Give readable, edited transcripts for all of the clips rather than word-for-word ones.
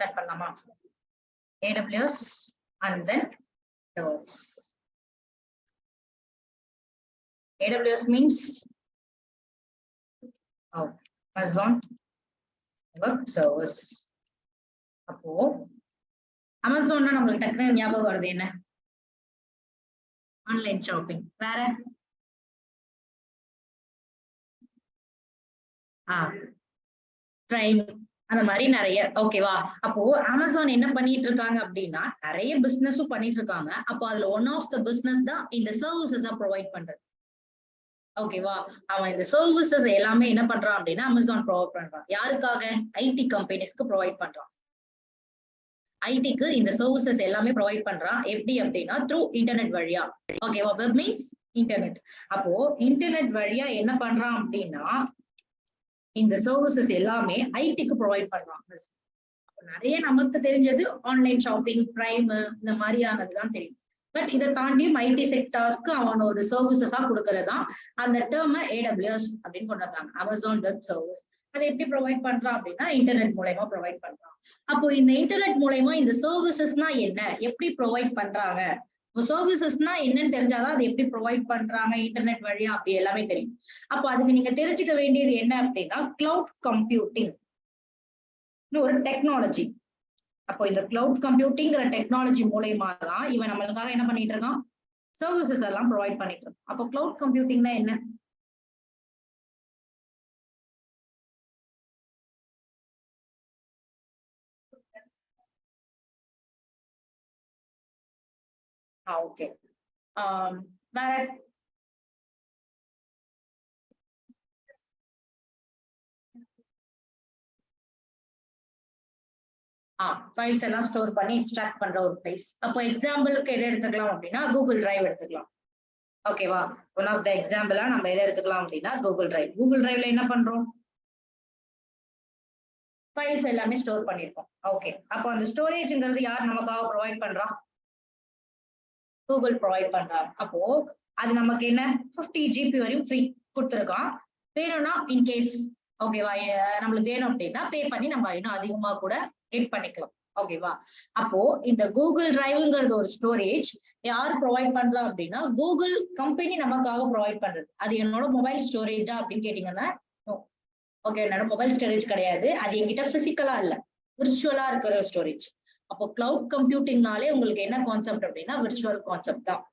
Start பண்ணலாமா? AWS and then DevOps. AWS means Amazon Web Service. அப்போ அமேசான்னா நம்மளுக்கு டக்குனு ஞாபகம் வருது என்ன? Online shopping. வேற பிரைம் அந்த மாதிரி நிறைய. ஓகேவா? அப்போ அமேசான் என்ன பண்ணிட்டு இருக்காங்க அப்படின்னா நிறைய பிசினஸும் பண்ணிட்டு இருக்காங்க. அப்போ அதுல ஒன் ஆஃப் த பிசினஸ் தான் இந்த சர்வீசஸ் ப்ரொவைட் பண்றது. ஓகேவா? அவன் இந்த சர்வீசஸ் எல்லாமே என்ன பண்றான் அப்படின்னா அமேசான் ப்ரொவைட் பண்றான். யாருக்காக? ஐடி கம்பெனிஸ்க்கு ப்ரொவைட் பண்றான். ஐடிக்கு இந்த சர்வீசஸ் எல்லாமே ப்ரொவைட் பண்றான். எப்படி அப்படின்னா த்ரூ இன்டர்நெட் வழியா. ஓகேவா? Web means internet. அப்போ இன்டர்நெட் வழியா என்ன பண்றான் அப்படின்னா இந்த சர்வீசஸ் எல்லாமே ஐடிக்கு ப்ரொவைட் பண்றான். நிறைய நமக்கு தெரிஞ்சது ஆன்லைன் ஷாப்பிங், பிரைம் இந்த மாதிரியானதுதான் தெரியும். பட் இதை தாண்டியும் ஐடி செக்டார்ஸ்க்கு அவன் ஒரு சர்வீசஸா கொடுக்கறதா அந்த டேர்மை AWS அப்படின்னு கொண்டு வந்தாங்க, அமேசான் வெப் சர்வீஸ். அதை எப்படி ப்ரொவைட் பண்றான் அப்படின்னா இன்டர்நெட் மூலயமா ப்ரொவைட் பண்றான். அப்போ இந்த இன்டர்நெட் மூலயமா இந்த சர்வீசஸ்னா என்ன, எப்படி ப்ரொவைட் பண்றாங்க, சர்வீசஸ்னா என்னன்னு தெரிஞ்சாதான் அது எப்படி ப்ரொவைட் பண்றாங்க இன்டர்நெட் வழியா அப்படி எல்லாமே தெரியும். அப்போ அதுக்கு நீங்க தெரிஞ்சுக்க வேண்டியது என்ன அப்படின்னா கிளவுட் கம்ப்யூட்டிங் ஒரு டெக்னாலஜி. அப்போ இந்த கிளவுட் கம்ப்யூட்டிங்கிற டெக்னாலஜி மூலயமா தான் இவன் நம்மளுக்காக என்ன பண்ணிட்டு இருக்கான், சர்வீசஸ் எல்லாம் ப்ரொவைட் பண்ணிட்டு இருக்கான். அப்போ கிளவுட் கம்ப்யூட்டிங்னா என்ன? ஓகே. வேற ஃபைல்ஸ் எல்லாம் ஸ்டோர் பண்ணி எக்ஸ்ட்ராக்ட் பண்ற ஒரு பிளேஸ். அப்போ எக்ஸாம்பிளுக்கு எதை எடுத்துக்கலாம் அப்படின்னா கூகுள் டிரைவ் எடுத்துக்கலாம். ஓகேவா? ஒன் ஆஃப் த எக்ஸாம்பிளா நம்ம எதை எடுத்துக்கலாம் அப்படின்னா கூகுள் டிரைவ். கூகுள் டிரைவ்ல என்ன பண்றோம், ஃபைல்ஸ் எல்லாமே ஸ்டோர் பண்ணிருக்கோம். ஓகே. அப்போ அந்த ஸ்டோரேஜ்ங்கிறது யார் நமக்காக ப்ரொவைட் பண்றா? கூகுள் ப்ரொவைட் பண்றாரு. அப்போ அது நமக்கு என்ன 50 GB வரையும் ஃப்ரீ கொடுத்துருக்கான். வேணும்னா இன்கேஸ் ஓகேவா நம்மளுக்கு வேணும் அப்படின்னா பே பண்ணி நம்ம இன்னும் அதிகமா கூட கெட் பண்ணிக்கலாம். ஓகேவா? அப்போ இந்த கூகுள் டிரைவ்ங்கிறது ஒரு ஸ்டோரேஜ் யார் ப்ரொவைட் பண்றா அப்படின்னா கூகுள் கம்பெனி நமக்காக ப்ரொவைட் பண்றது. அது என்னோட மொபைல் ஸ்டோரேஜா அப்படின்னு கேட்டீங்கன்னா ஓகே, என்னோட மொபைல் ஸ்டோரேஜ் கிடையாது. அது என்கிட்ட பிசிக்கலா இல்ல, விர்ச்சுவலா இருக்கிற ஸ்டோரேஜ். அப்போ கிளவுட் கம்ப்யூட்டிங்னாலே உங்களுக்கு என்ன கான்செப்ட் அப்படின்னா விர்ச்சுவல் கான்செப்ட் தான்.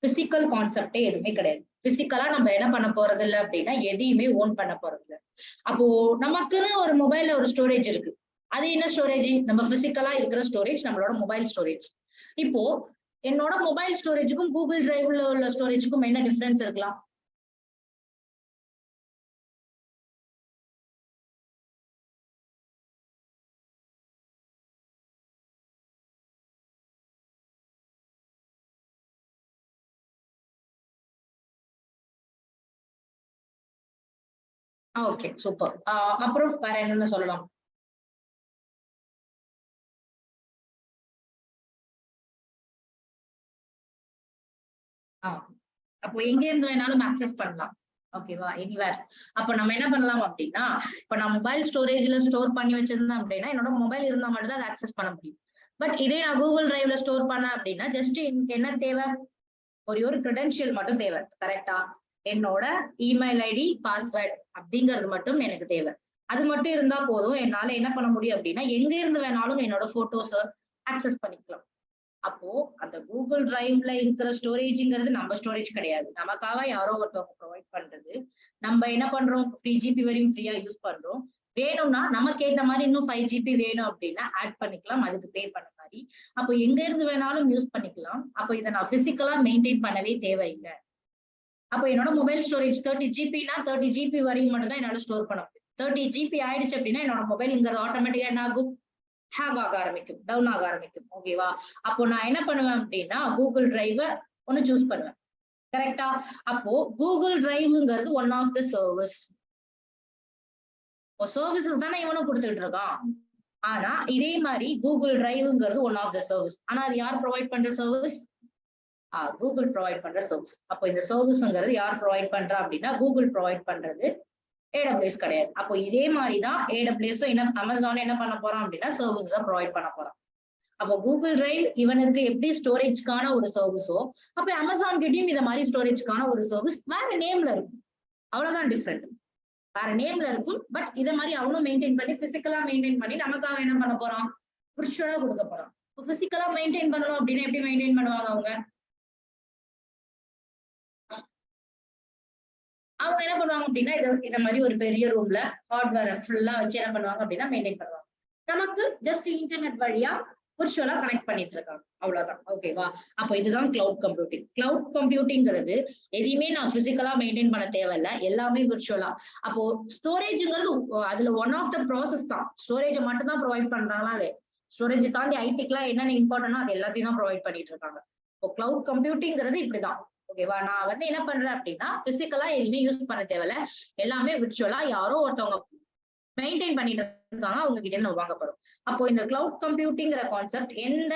பிசிக்கல் கான்செப்டே எதுவுமே கிடையாது. பிசிக்கலா நம்ம என்ன பண்ண போறது இல்லை அப்படின்னா எதையுமே ஓன் பண்ண போறது இல்லை. அப்போ நமக்குன்னு ஒரு மொபைல்ல ஒரு ஸ்டோரேஜ் இருக்கு. அது என்ன ஸ்டோரேஜ்? நம்ம பிசிக்கலா இருக்கிற ஸ்டோரேஜ், நம்மளோட மொபைல் ஸ்டோரேஜ். இப்போ என்னோட மொபைல் ஸ்டோரேஜுக்கும் கூகுள் டிரைவ்ல உள்ள ஸ்டோரேஜுக்கும் என்ன டிஃபரன்ஸ் இருக்கலாம்? Okay, super. அப்புறம் வேற என்னன்னு சொல்லலாம்? அப்போ எங்க இருந்து வேணாலும் ஆக்சஸ் பண்ணலாம். ஓகேவா? எனிவேர். அப்ப நம்ம என்ன பண்ணலாம் அப்படின்னா இப்ப நான் மொபைல் ஸ்டோரேஜ்ல ஸ்டோர் பண்ணி வச்சிருந்தேன் அப்படின்னா என்னோட மொபைல் இருந்தா மட்டும் தான் அதை ஆக்சஸ் பண்ண முடியும். பட் இதே நான் கூகுள் டிரைவ்ல ஸ்டோர் பண்ணேன் அப்படின்னா ஜஸ்ட் எனக்கு என்ன தேவை, ஒரு கிரெடென்ஷியல் மட்டும் தேவை. கரெக்டா? என்னோட இமெயில் ஐடி, பாஸ்வேர்ட் அப்படிங்கிறது மட்டும் எனக்கு தேவை. அது மட்டும் இருந்தா போதும். என்னால என்ன பண்ண முடியும் அப்படின்னா எங்க இருந்து வேணாலும் என்னோட போட்டோஸ ஆக்சஸ் பண்ணிக்கலாம். அப்போ அந்த கூகுள் டிரைவ்ல இருக்கிற ஸ்டோரேஜ்ங்கிறது நம்ம ஸ்டோரேஜ் கிடையாது, நமக்காக யாரோ ஒருத்தவங்க ப்ரொவைட் பண்றது. நம்ம என்ன பண்றோம், 3 GB வரையும் ஃப்ரீயா யூஸ் பண்றோம். வேணும்னா நமக்கு ஏத்த மாதிரி இன்னும் 5 GB வேணும் அப்படின்னா ஆட் பண்ணிக்கலாம், அதுக்கு பே பண்ண மாதிரி. அப்போ எங்க இருந்து வேணாலும் யூஸ் பண்ணிக்கலாம். அப்போ இதை நான் பிசிக்கலா மெயின்டைன் பண்ணவே தேவையில்லை. அப்போ என்னோட மொபைல் ஸ்டோரேஜ் 30 GB-னா 30 GB வரையும் மட்டும் தான் என்னால ஸ்டோர் பண்ண முடியும். 30 GB ஆயிடுச்சு அப்படின்னா என்னோட மொபைல்ங்கிறது ஆட்டோமேட்டிக்கா என்ன ஆகும், ஹேங் ஆக ஆரம்பிக்கும், டவுன் ஆக ஆரம்பிக்கும். ஓகேவா? அப்போ நான் என்ன பண்ணுவேன் அப்படின்னா கூகுள் டிரைவ ஒன்னு சூஸ் பண்ணுவேன். கரெக்டா? அப்போ கூகுள் டிரைவ்ங்கிறது one of the service. Services தானே இவனும் கொடுத்துட்டு இருக்கான். ஆனா இதே மாதிரி கூகுள் டிரைவ்ங்கிறது ஒன் ஆஃப் த சர்வீஸ். ஆனா அது யார் ப்ரொவைட் பண்ற சர்வீஸ்? கூகுள் ப்ரொவைட் பண்ற சர்வீஸ். அப்போ இந்த சர்வீஸ்ங்கிறது யார் ப்ரொவைட் பண்றா அப்படின்னா கூகுள் ப்ரொவைட் பண்றது. ஏடபிள்யூஎஸ் கிடையாது. அப்போ இதே மாதிரிதான் ஏடபிள்யூஎஸும் என்ன அமேசான் என்ன பண்ண போறோம் அப்படின்னா சர்வீஸ் ப்ரொவைட் பண்ண போறோம். அப்போ கூகுள் டிரைவ் இவனுக்கு எப்படி ஸ்டோரேஜ்க்கான ஒரு சர்வீஸோ, அப்ப அமேசான் கிட்டயும் இந்த மாதிரி ஸ்டோரேஜ்க்கான ஒரு சர்வீஸ் வேற நேம்ல இருக்கும். அவ்வளவுதான் டிஃப்ரெண்ட். வேற நேம்ல இருக்கும். பட் இதை மாதிரி அவனும் மெயின்டைன் பண்ணி பிசிக்கலா மெயின்டைன் பண்ணி நமக்காக என்ன பண்ண போறான், விர்ச்சுவலா கொடுக்க போறான். பிசிக்கலா மெயின்டைன் பண்ணணும் அப்படின்னா எப்படி மெயின்டைன் பண்ணுவாங்க அவங்க? அவங்க என்ன பண்ணுவாங்க அப்படின்னா இத மாதிரி ஒரு பெரிய ரூம்ல ஹார்ட்வேர் ஃபுல்லா வச்சு என்ன பண்ணுவாங்க அப்படின்னா மெயின்டைன் பண்ணுவாங்க. நமக்கு ஜஸ்ட் இன்டர்நெட் வழியா விர்ச்சுவலா கனெக்ட் பண்ணிட்டு இருக்காங்க. அவ்வளவுதான். ஓகேவா? அப்ப இதுதான் கிளவுட் கம்ப்யூட்டிங். கிளவுட் கம்ப்யூட்டிங்கிறது எதையுமே நான் பிசிக்கலா மெயின்டைன் பண்ண தேவையில்ல, எல்லாமே விர்ச்சுவலா. அப்போ ஸ்டோரேஜ்ங்கிறது அதுல ஒன் ஆஃப் த ப்ராசஸ் தான். ஸ்டோரேஜ் மட்டும் தான் ப்ரொவைட் பண்றாங்களா? ஸ்டோரேஜ் தாண்டி ஐடிக்குலாம் என்னென்ன இம்பார்ட்டன்டோ அது எல்லாத்தையும் தான் ப்ரொவைட் பண்ணிட்டு இருக்காங்க. இப்போ கிளவுட் கம்ப்யூட்டிங்கிறது இப்படிதான். ஓகேவா? நான் என்ன பண்றேன் அப்படின்னா பிசிக்கலா எதுவுமே யூஸ் பண்ண தேவையில்ல, எல்லாமே விர்ச்சுவலா யாரோ ஒருத்தவங்க மெயின்டைன் பண்ணிட்டு இருக்காங்க, அவங்க கிட்ட இருந்து வாங்க போறோம். அப்போ இந்த கிளவுட் கம்ப்யூட்டிங்கிற கான்செப்ட் எந்த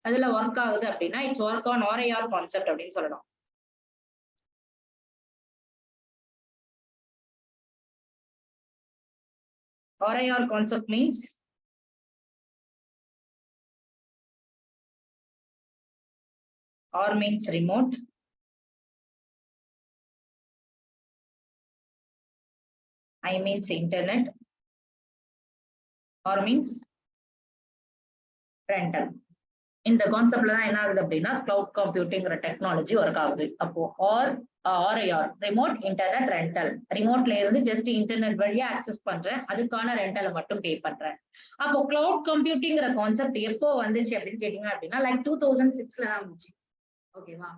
அதுல ஒர்க் ஆகுது அப்படின்னா it's work on RIR concept அப்படின்னு சொல்லலாம். RIR concept means R means remote, I means internet, R means rental. இந்த கான்செப்ட்ல தான் என்ன ஆகுது அப்படின்னா கிளவுட் கம்ப்யூட்டிங்கிற டெக்னாலஜி ஒர்க் ஆகுது. அப்போ RIR ரிமோட் இன்டர்நெட் ரெண்டல். ரிமோட்ல இருந்து ஜஸ்ட் இன்டர்நெட் வழியா ஆக்சஸ் பண்றேன், அதுக்கான ரெண்டலை மட்டும் பே பண்றேன். அப்போ கிளவுட் கம்ப்யூட்டிங்கிற கான்செப்ட் எப்போ வந்துச்சு அப்படின்னு கேட்டீங்க அப்படின்னா லைக் 2006ல தான் வந்துச்சு. ஓகேவா?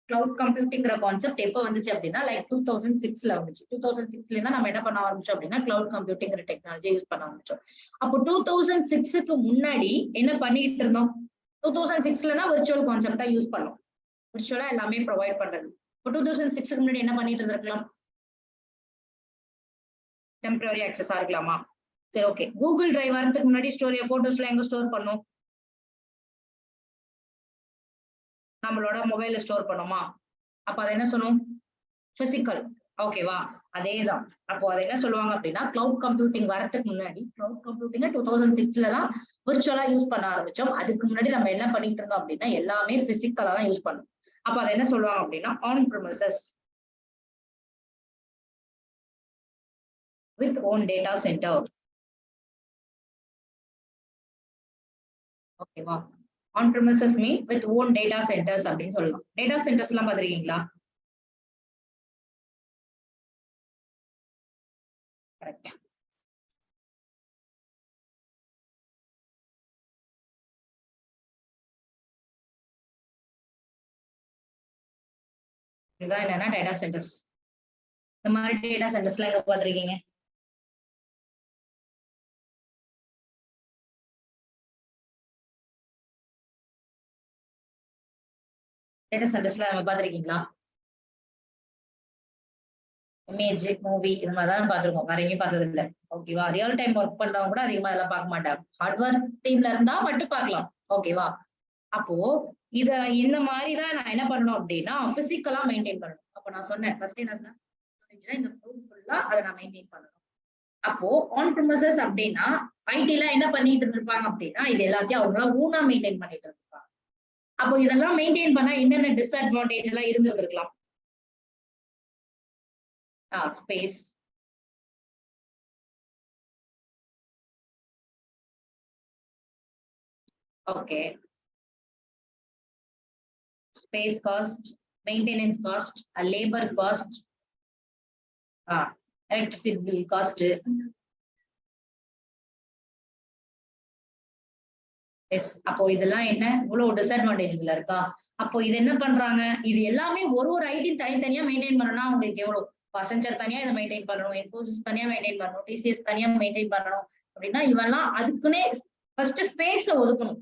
கிளவுட் கம்ப்யூட்டிங்கிற கான்செப்ட் எப்போ வந்துச்சு அப்படின்னா லைக் 2006ல வந்துச்சு. 2006ல தான் நம்ம என்ன பண்ண ஆரம்பிச்சோம் அப்படின்னா கிளவுட் கம்ப்யூட்டிங்கிற டெக்னாலஜி யூஸ் பண்ண ஆரம்பிச்சோம். அப்போ 2006க்கு முன்னாடி என்ன பண்ணிட்டு இருந்தோம்? 2006ல விர்ச்சுவல் கான்செப்டா யூஸ் பண்ணோம். விர்ச்சுவலா எல்லாமே ப்ரொவைட் பண்றது. இப்போ 2006க்கு முன்னாடி என்ன பண்ணிட்டு இருந்திருக்கலாம்? டெம்பரரி ஆக்சஸா இருக்கலாமா? சரி, ஓகே. கூகுள் டிரைவ் வரதுக்கு முன்னாடி போட்டோஸ்ல எங்க ஸ்டோர் பண்ணோம்? நம்மளோட மொபைல்ல ஸ்டோர் பண்ணோமா? அப்ப அதை என்ன சொன்னோம்? பிசிக்கல். ஓகேவா? அதேதான். அப்போ அதை என்ன சொல்லுவாங்க அப்படின்னா கிளவுட் கம்ப்யூட்டிங் வரதுக்கு முன்னாடி கிளவுட் கம்ப்யூட்டிங் 2006ல தான் விர்ச்சுவலா யூஸ் பண்ண ஆரம்பிச்சோம். அதுக்கு முன்னாடி நம்ம என்ன பண்ணிட்டு இருந்தோம் அப்படின்னா எல்லாமே பிசிக்கலா தான் யூஸ் பண்ணோம். அப்ப அதை என்ன சொல்லுவாங்க அப்படின்னா on premises with own data center. ஓகேவா? On premises mean with own data centers அப்படின்னு சொல்லலாம். டேட்டா சென்டர்ஸ் எல்லாம் பாத்திருக்கீங்களா? கரெக்ட். இதுதான் என்னன்னா டேட்டா சென்டர்ஸ். இந்த மாதிரி டேட்டா சென்டர்ஸ் எல்லாம் எங்க பாத்திருக்கீங்க? டேட்டா சென்டர்ஸ்ல நம்ம பாத்திருக்கீங்களா? இமேஜ், மூவி இது மாதிரி தான் பார்த்திருக்கோம். வேற எங்கேயும் பார்த்தது இல்லை. ஓகேவா? ரியல் டைம் ஒர்க் பண்றவங்க கூட அதிகமா எல்லாம் பார்க்க மாட்டாங்க. ஹார்ட்வேர் டீம்ல இருந்தா மட்டும் பார்க்கலாம். ஓகேவா? அப்போ இத இந்த மாதிரிதான் நான் என்ன பண்ணணும் அப்படின்னா பிசிக்கலா மெயின்டைன் பண்ணணும். அப்போ நான் சொன்னேன் ஃபர்ஸ்ட் என்ன இந்த ஃபுல்லா அதை நான் மெயின்டைன் பண்ணணும். அப்போ ஆன் ப்ரிமிசஸ் அப்படின்னா ஐடி எல்லாம் என்ன பண்ணிட்டு இருந்திருப்பாங்க அப்படின்னா இது எல்லாத்தையும் அவங்களாம் ஊனா மெயின்டைன் பண்ணிட்டு இருந்திருப்பாங்க. அப்போ இதெல்லாம் மெயின்டைன் பண்ணா என்னென்ன டிஸ்அட்வான்டேஜ் எல்லாம் இருந்திருக்கலாம்? Space, okay, space cost, maintenance cost, labour cost, electricity bill cost. Yes. அப்போ இதெல்லாம் என்ன இவ்வளவு டிஸ்அட்வான்டேஜ் இதுல இருக்கா? அப்போ இது என்ன பண்றாங்க? இது எல்லாமே ஒரு ஐடி தனித்தனியா மெயின்டைன் பண்ணணும்னா உங்களுக்கு எவ்வளவு? பசஞ்சர் தனியா இதை மெயின்டைன் பண்ணணும், இன்ஃபோசிஸ் தனியா மெயின்டைன் பண்ணணும், டிசிஎஸ் தனியா மெயின்டைன் பண்ணணும் அப்படின்னா இவெல்லாம் அதுக்குன்னே ஃபர்ஸ்ட் ஸ்பேஸ ஒதுக்கணும்.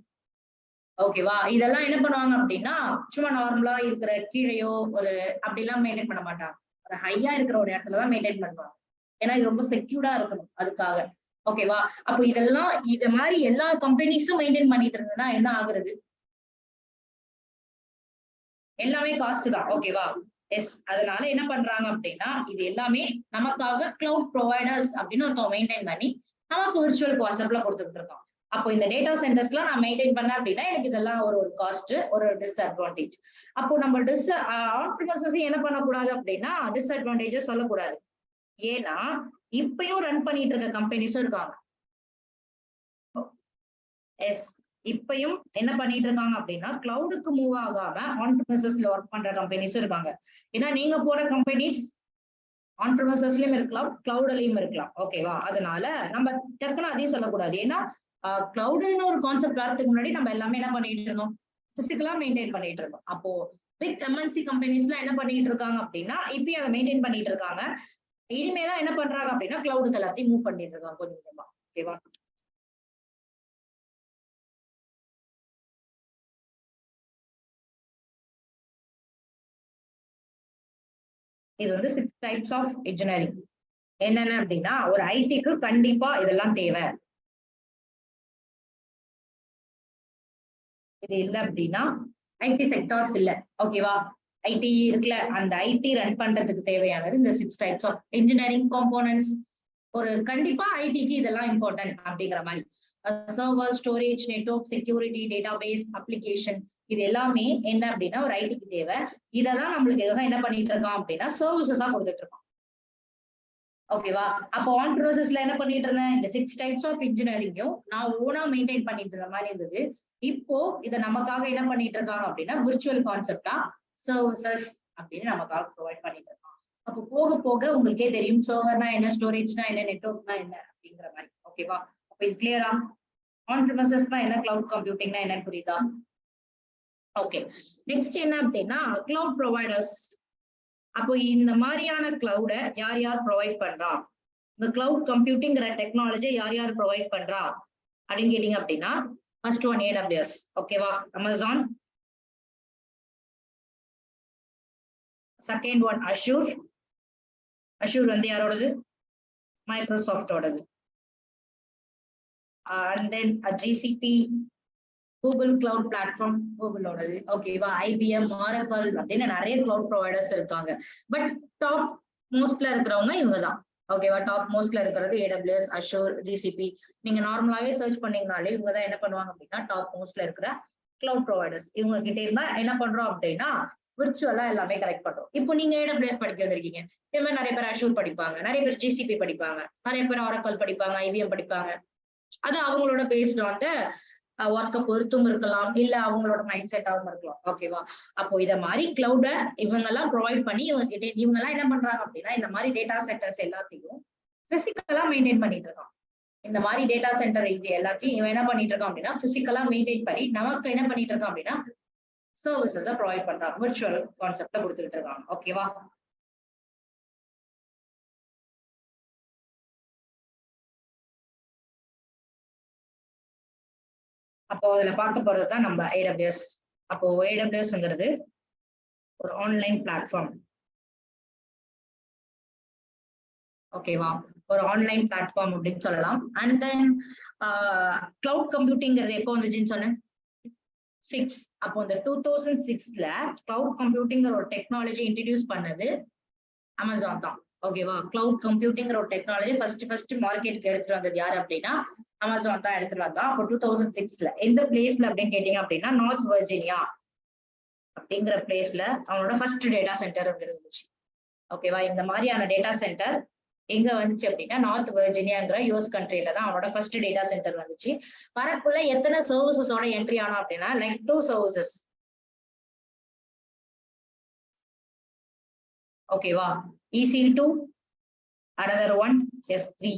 ஓகேவா? இதெல்லாம் என்ன பண்ணுவாங்க அப்படின்னா சும்மா நார்மலா இருக்கிற கீழையோ ஒரு அப்படிலாம் மெயின்டைன் பண்ண மாட்டாங்க. ஒரு ஹையா இருக்கிற ஒரு இடத்துலதான் மெயின்டைன் பண்ணுவாங்க. ஏன்னா இது ரொம்ப செக்யூர்டா இருக்கணும் அதுக்காக. ஓகேவா? அப்போ இதெல்லாம் இத மாதிரி எல்லா கம்பெனிஸும் மெயின்டைன் பண்ணிட்டு இருந்ததுன்னா என்ன ஆகுறது? எல்லாமே காஸ்ட் தான். ஓகேவா? எஸ், அதனால என்ன பண்றாங்க அப்படின்னா இது எல்லாமே நமக்காக கிளவுட் ப்ரொவைடர்ஸ் அப்படின்னு ஒருத்தவங்க மெயின்டைன் பண்ணி நமக்கு விர்ச்சுவல் கான்செப்ட்ல கொடுத்துட்டு இருக்கோம். அப்போ இந்த டேட்டா சென்டர்ஸ்லாம் நான் மெயின்டைன் பண்ணேன் அப்படின்னா எனக்கு இதெல்லாம் ஒரு ஒரு காஸ்ட், ஒரு டிஸ்அட்வான்டேஜ். அப்போ நம்ம ஆன்-பிரமிசஸ் என்ன பண்ணக்கூடாது அப்படின்னா டிஸ்அட்வான்டேஜஸ் சொல்லக்கூடாது. ஏன்னா இப்பயும் ரன் பண்ணிட்டு இருக்க கம்பெனிஸும் இருக்காங்க. எஸ், இப்பயும் என்ன பண்ணிட்டு இருக்காங்க அப்படின்னா கிளவுடுக்கு மூவ் ஆகாம ஆன்-பிரமிசஸ்ல ஒர்க் பண்ற கம்பெனிஸும் இருக்காங்க. ஏன்னா நீங்க போற கம்பெனிஸ் ஆன்-பிரமிசஸ்லயும் இருக்கலாம், கிளவுட்லயும் இருக்கலாம். ஓகேவா? அதனால நம்ம டக்குன்னு அதையும் சொல்லக்கூடாது. ஏன்னா கிளவுடுன்னு ஒரு கான்செப்ட் வரதுக்கு முன்னாடி நம்ம எல்லாமே என்ன பண்ணிட்டு இருந்தோம், பிசிக்கலா மெயின்டைன் பண்ணிட்டு இருக்கோம். அப்போ பிக் எம்என்சி கம்பெனிஸ்லாம் என்ன பண்ணிட்டு இருக்காங்க அப்படின்னா இப்பயும் அதை மெயின்டைன் பண்ணிட்டு இருக்காங்க. இனிமேதான் என்ன பண்றாங்க அப்படின்னா கிளவுடுக்கு எல்லாத்தையும் மூவ் பண்ணிட்டு இருக்காங்க கொஞ்சம் கொஞ்சமா. ஓகேவா? இது வந்து 6 டைப்ஸ் ஆஃப் இன்ஜினியரிங். என்னென்ன அப்படின்னா ஒரு ஐடிக்கு கண்டிப்பா இதெல்லாம் தேவை. இது இல்ல அப்படின்னா ஐடி செக்டார்ஸ் இல்ல. ஓகேவா? ஐடி இருக்குல்ல, அந்த ஐடி ரன் பண்றதுக்கு தேவையானது இந்த 6 டைப்ஸ் ஆஃப் இன்ஜினியரிங் காம்போனன்ட்ஸ். ஒரு கண்டிப்பா ஐடிக்கு இதெல்லாம் இம்பார்ட்டன்ட் அப்படிங்கிற மாதிரி. Server, storage, network, security, database, application, இது எல்லாமே என்ன அப்படின்னா ஒரு ஐடிக்கு தேவை. இதெல்லாம் நம்மளுக்கு எதுவும் என்ன பண்ணிட்டு இருக்கோம் அப்படின்னா சர்வீசஸா கொடுத்துட்டு இருக்கோம். ஓகேவா? அப்போ ஆன் ப்ரோசஸ்ல என்ன பண்ணிட்டு இருந்தேன், இந்த 6 டைப்ஸ் ஆஃப் இன்ஜினியரிங்கும் நான் ஓனா மெயின்டைன் பண்ணிட்டு இருந்த மாதிரி இருந்தது. இப்போ இதை நமக்காக என்ன பண்ணிட்டு இருக்காங்க அப்படின்னா விர்ச்சுவல் கான்செப்டா சர்வீசஸ் அப்படின்னு நமக்காக ப்ரொவைட் பண்ணிட்டு இருக்காங்க. அப்போ போக போக உங்களுக்கே தெரியும் சர்வர்னா என்ன, ஸ்டோரேஜ்னா என்ன, நெட்வொர்க்னா என்ன அப்படிங்கிற மாதிரி. ஓகேவா? அப்போ இது கிளியரா? ஆன் ப்ரிமிசஸ்னா என்ன, கிளவுட் கம்ப்யூட்டிங்னா என்னன்னு புரியுதா? ஓகே, நெக்ஸ்ட் என்ன அப்படின்னா கிளவுட் ப்ரொவைடர்ஸ். அப்போ இந்த மாதிரியான கிளவுட யார் யார் ப்ரொவைட் பண்றா, இந்த கிளவுட் கம்ப்யூட்டிங்கிற டெக்னாலஜி யார் யார் ப்ரொவைட் பண்றா அப்படின்னு கேட்டீங்க அப்படின்னா ஃபர்ஸ்ட் ஒன் AWS. ஓகேவா? Amazon. Second one Azure. Azure வந்து யாரோடது, மைக்ரோசாஃப்டோடது. And then GCP, Google cloud platform, கூகுளோடது. ஓகேவா? IBM, Oracle அப்படின்னு நிறைய கிளவுட் ப்ரொவைடர்ஸ் இருக்காங்க. பட் டாப் மோஸ்ட்ல இருக்கிறவங்க இவங்க தான். ஓகேவா? டாப் மோஸ்ட்ல இருக்கிறது AWS, அஷூர், GCP. நீங்க நார்மலாவே சர்ச் பண்ணீங்கனாலே இவங்க தான் என்ன பண்ணுவாங்க அப்படின்னா டாப் மோஸ்ட்ல இருக்கிற கிளவுட் ப்ரொவைடர்ஸ். இவங்க கிட்ட இருந்தா என்ன பண்றோம் அப்படின்னா விர்ச்சுவலா எல்லாமே கலெக்ட் பண்றோம். இப்போ நீங்க AWS படிக்க வந்திருக்கீங்க, இதே மாதிரி நிறைய பேர் அஷூர் படிப்பாங்க, நிறைய பேர் GCP படிப்பாங்க, நிறைய பேர் Oracle படிப்பாங்க, IBM படிப்பாங்க. அது அவங்களோட பேஸ்ட் ஆன் ஒர்க்கை பொறுத்தும் இருக்கலாம், இல்ல அவங்களோட மைண்ட் செட்டாகவும் இருக்கலாம். ஓகேவா? அப்போ இத மாதிரி கிளவுட இவங்க எல்லாம் ப்ரொவைட் பண்ணி இவங்க எல்லாம் என்ன பண்றாங்க அப்படின்னா இந்த மாதிரி டேட்டா சென்டர்ஸ் எல்லாத்தையும் பிசிக்கலா மெயின்டைன் பண்ணிட்டு இருக்கான். இந்த மாதிரி டேட்டா சென்டர் இது எல்லாத்தையும் இவன் என்ன பண்ணிட்டு இருக்கான் அப்படின்னா பிசிக்கலா மெயின்டைன் பண்ணி நமக்கு என்ன பண்ணிட்டு இருக்கான் அப்படின்னா சர்வீசஸ் ப்ரொவைட் பண்றாங்க, விர்ச்சுவல் கான்செப்ட்ல கொடுத்துட்டு இருக்காங்க. ஓகேவா? அப்போ அதுல பார்க்க போறதுதான் நம்ம AWS. அப்போ AWSங்கிறது ஒரு ஆன்லைன் பிளாட்ஃபார்ம். ஓகேவா? ஒரு ஆன்லைன் பிளாட்ஃபார்ம் அப்படின்னு சொல்லலாம். அண்ட் தென் கிளவுட் கம்ப்யூட்டிங்கிறது எப்போ வந்துச்சுன்னு சொன்னேன், 6. அப்போ இந்த 2006ல கிளவுட் கம்ப்யூட்டிங்கிற ஒரு டெக்னாலஜி இன்ட்ரடியூஸ் பண்ணது அமேசான் தான். ஓகேவா? கிளவுட் கம்ப்யூட்டிங்கிற ஒரு டெக்னாலஜி ஃபர்ஸ்ட் மார்க்கெட்டுக்கு எடுத்துட்டு வந்தது யாரு அப்படின்னா அமேசான் தான் எடுத்துட்டு வந்தான். அப்போ 2006ல எந்த பிளேஸ்ல அப்படின்னு கேட்டீங்க அப்படின்னா நார்த் வர்ஜீனியா அப்படிங்கிற பிளேஸ்ல அவனோட ஃபர்ஸ்ட் டேட்டா சென்டர் இருந்துச்சு. ஓகேவா? இந்த மாதிரியான டேட்டா சென்டர் எங்க வந்துச்சு அப்படின்னா நார்த் வர்ஜீனியாங்கிற யூஎஸ் கண்ட்ரில தான் அவனோட ஃபர்ஸ்ட் டேட்டா சென்டர் வந்துச்சு. வரக்குள்ள எத்தனை சர்வீசஸோட என்ட்ரி ஆனோம் அப்படின்னா லைக் 2 சர்வீசஸ். ஓகேவா? EC2, another one S3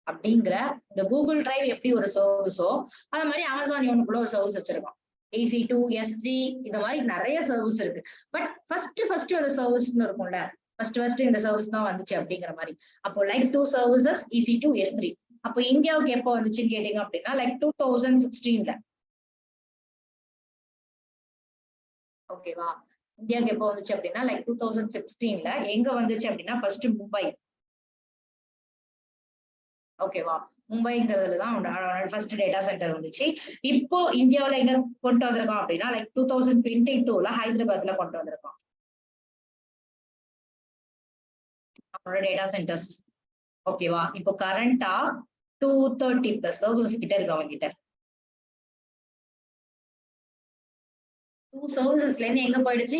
அப்படிங்கிற இந்த கூகுள் டிரைவ் எப்படி ஒரு சர்வீஸோ அந்த மாதிரி அமேசான் இவனுக்குள்ள ஒரு சர்வீஸ் வச்சிருக்கான். EC2, S3 இந்த மாதிரி நிறைய சர்வீஸ் இருக்கு. பட் ஃபர்ஸ்ட் அந்த சர்வீஸ்னு இருக்கும்ல, ஃபர்ஸ்ட் இந்த சர்வீஸ் தான் வந்துச்சு அப்படிங்கிற மாதிரி. அப்போ லைக் 2 சர்வீசஸ் EC2, S3. அப்போ இந்தியாவுக்கு எப்போ வந்துச்சுன்னு கேட்டீங்க அப்படின்னா லைக் 2016ல. ஓகேவா? இந்தியாவுக்கு எப்போ வந்துச்சு அப்படின்னா லைக் 2016ல. எங்க வந்துச்சு அப்படின்னா ஃபர்ஸ்ட் மும்பை. ஓகேவா? மும்பைங்கிறதுலதான் ஃபர்ஸ்ட் டேட்டா சென்டர் வந்துச்சு. இப்போ இந்தியாவில எங்க கொண்டு வந்திருக்கோம் அப்படின்னா லைக் 2022ல ஹைதராபாத்ல கொண்டு வந்திருக்கோம். அவனோட டேட்டா சென்டர்ஸ். ஓகேவா? இப்போ கரண்டா 230 பிளஸ் சர்வீசஸ் கிட்ட இருக்கு அவங்க கிட்ட. 2 சர்வீசஸ்ல இருந்து எங்க போயிடுச்சு?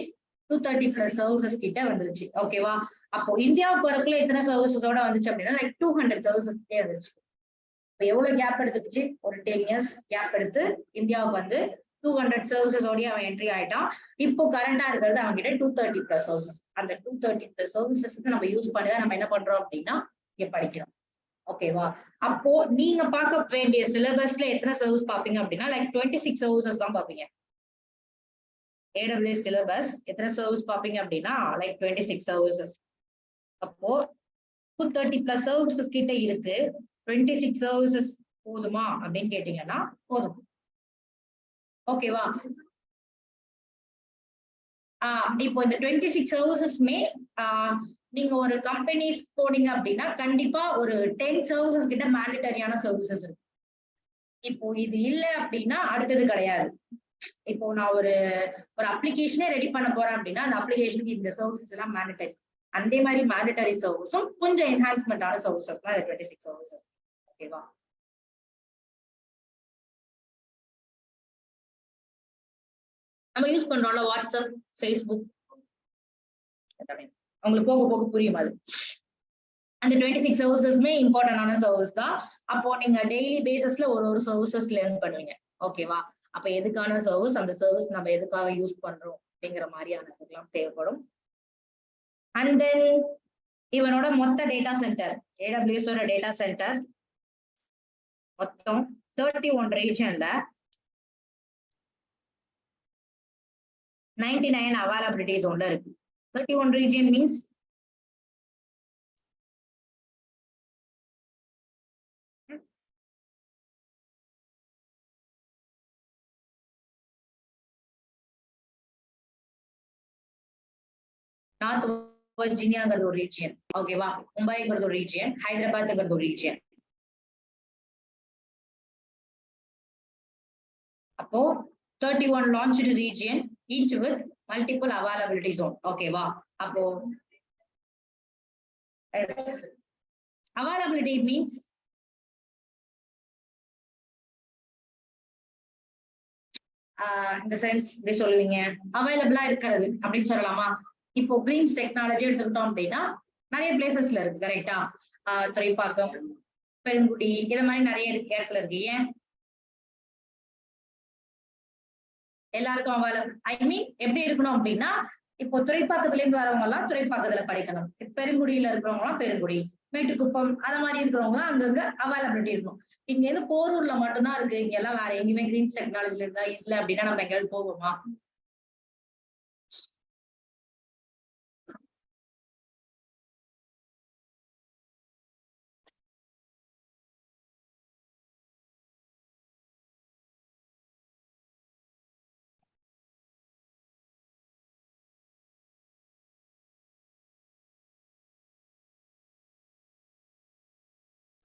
230 பிளஸ் சர்வீசஸ் கிட்ட வந்துருச்சு. ஓகேவா? அப்போ இந்தியாவுக்கு வரக்குள்ள எத்தனை சர்வீசஸோட வந்துச்சு அப்படின்னா லைக் 200 சர்வீசஸ் கிட்டே வந்துச்சு. இப்போ எவ்வளவு கேப் எடுத்துக்கிச்சு? ஒரு 10 இயர்ஸ் கேப் எடுத்து இந்தியாவுக்கு வந்து 200 சர்வீசஸோடய அவன் என்ட்ரி ஆயிட்டான். இப்போ கரண்டா இருக்கிறது அவங்க கிட்ட 230 பிளஸ் சர்வீசஸ். அந்த 230 பிளஸ் சர்வீசஸ்க்கு நம்ம யூஸ் பண்ணி தான் நம்ம என்ன பண்றோம் அப்படின்னா இங்க படிக்கிறோம். ஓகேவா? அப்போ நீங்க பார்க்க வேண்டிய சிலபஸ்ல எத்தனை சர்வீஸ் பாப்பீங்க அப்படின்னா லைக் 26 சர்வீசஸ் தான் பாப்பீங்க. AWS சிலபஸ் எத்தனை சர்வீஸ் பாப்பீங்க அப்படின்னா லைக் 26 சர்வீசஸ். அப்போ 230 பிளஸ் சர்வீசஸ் கிட்ட இருக்கு. 26 சர்வீசஸ் போதுமா அப்படின்னு கேட்டீங்கன்னா போதும். ஓகேவா? இப்போ இந்த 26 சர்வீசஸ்மே நீங்க ஒரு கம்பெனிஸ் போனீங்க அப்படின்னா கண்டிப்பா ஒரு 10 சர்வீசஸ் கிட்ட மேண்டட்டரியான சர்வீசஸ் இருக்கும். இப்போ இது இல்லை அப்படின்னா அடுத்தது கிடையாது. இப்போ நான் ஒரு அப்ளிகேஷனே ரெடி பண்ண போறேன் அப்படின்னா அந்த அப்ளிகேஷனுக்கு இந்த சர்வீசஸ் எல்லாம் மேண்டட்டரி. அதே மாதிரி மேண்டட்டரி சர்வீஸும் கொஞ்சம் என்ஹான்ஸ்மெண்டான சர்வீசஸ் தான் 26 சர்வீசஸ். ஓகேவா? நம்ம யூஸ் பண்றோம்ல வாட்ஸ்அப், ஃபேஸ்புக், உங்களுக்கு போக போக புரியும் அது. அந்த 26 சர்வீசஸ்மே இம்பார்ட்டன்டான சர்வீஸ் தான். அப்போ நீங்க டெய்லி பேசிஸ்ல ஒரு சர்வீசஸ் லேர்ன் பண்ணுவீங்க. ஓகேவா? அப்ப எதுக்கான சர்வீஸ், அந்த சர்வீஸ் நம்ம எதுக்காக யூஸ் பண்றோம் அப்படிங்கிற மாதிரியான எல்லாம் தேவைப்படும். அண்ட் தென் இவனோட மொத்த டேட்டா சென்டர், AWS ஓட டேட்டா சென்டர் மொத்தம் 31 ரீஜன்ல 99 அவைலபிலிட்டி ஜோன்ல இருக்கு. 31 ரீஜன் மீன்ஸ் நார்த் வர்ஜீனியாங்கிறது ஒரு ரீஜியன். ஓகேவா? மும்பைங்கிறது ஒரு ரீஜியன், ஹைதராபாத்ங்கிறது ஒரு ரீஜியன். அப்போ 31 launched region each with multiple availability zone. ஓகேவா? அப்போ availability means இந்த சென்ஸ் இப்படி சொல்லுவீங்க, அவைலபிளா இருக்கிறது அப்படின்னு சொல்லலாமா? இப்போ கிரீன்ஸ் டெக்னாலஜி எடுத்துக்கிட்டோம் அப்படின்னா நிறைய பிளேசஸ்ல இருக்கு. கரெக்டா? துறைப்பாக்கம், பெருங்குடி, இத மாதிரி நிறைய இடத்துல இருக்கு. ஏன் எல்லாருக்கும் அவைலபிள்? ஐ மீன் எப்படி இருக்கணும் அப்படின்னா இப்போ துறைப்பாக்கத்துல இருந்து வரவங்க எல்லாம் துறைப்பாக்கத்துல படிக்கணும். பெருங்குடியில இருக்கிறவங்க எல்லாம் பெருங்குடி, மேட்டுக்குப்பம் அந்த மாதிரி இருக்கிறவங்க அங்கங்க அவைலபிலிட்டி இருக்கும். இங்க இருந்து போரூர்ல மட்டும்தான் இருக்கு. இங்க எல்லாம் வேற எங்கேயுமே கிரீன்ஸ் டெக்னாலஜில இருந்தா இல்ல அப்படின்னா நம்ம எங்கேயாவது போவோமா?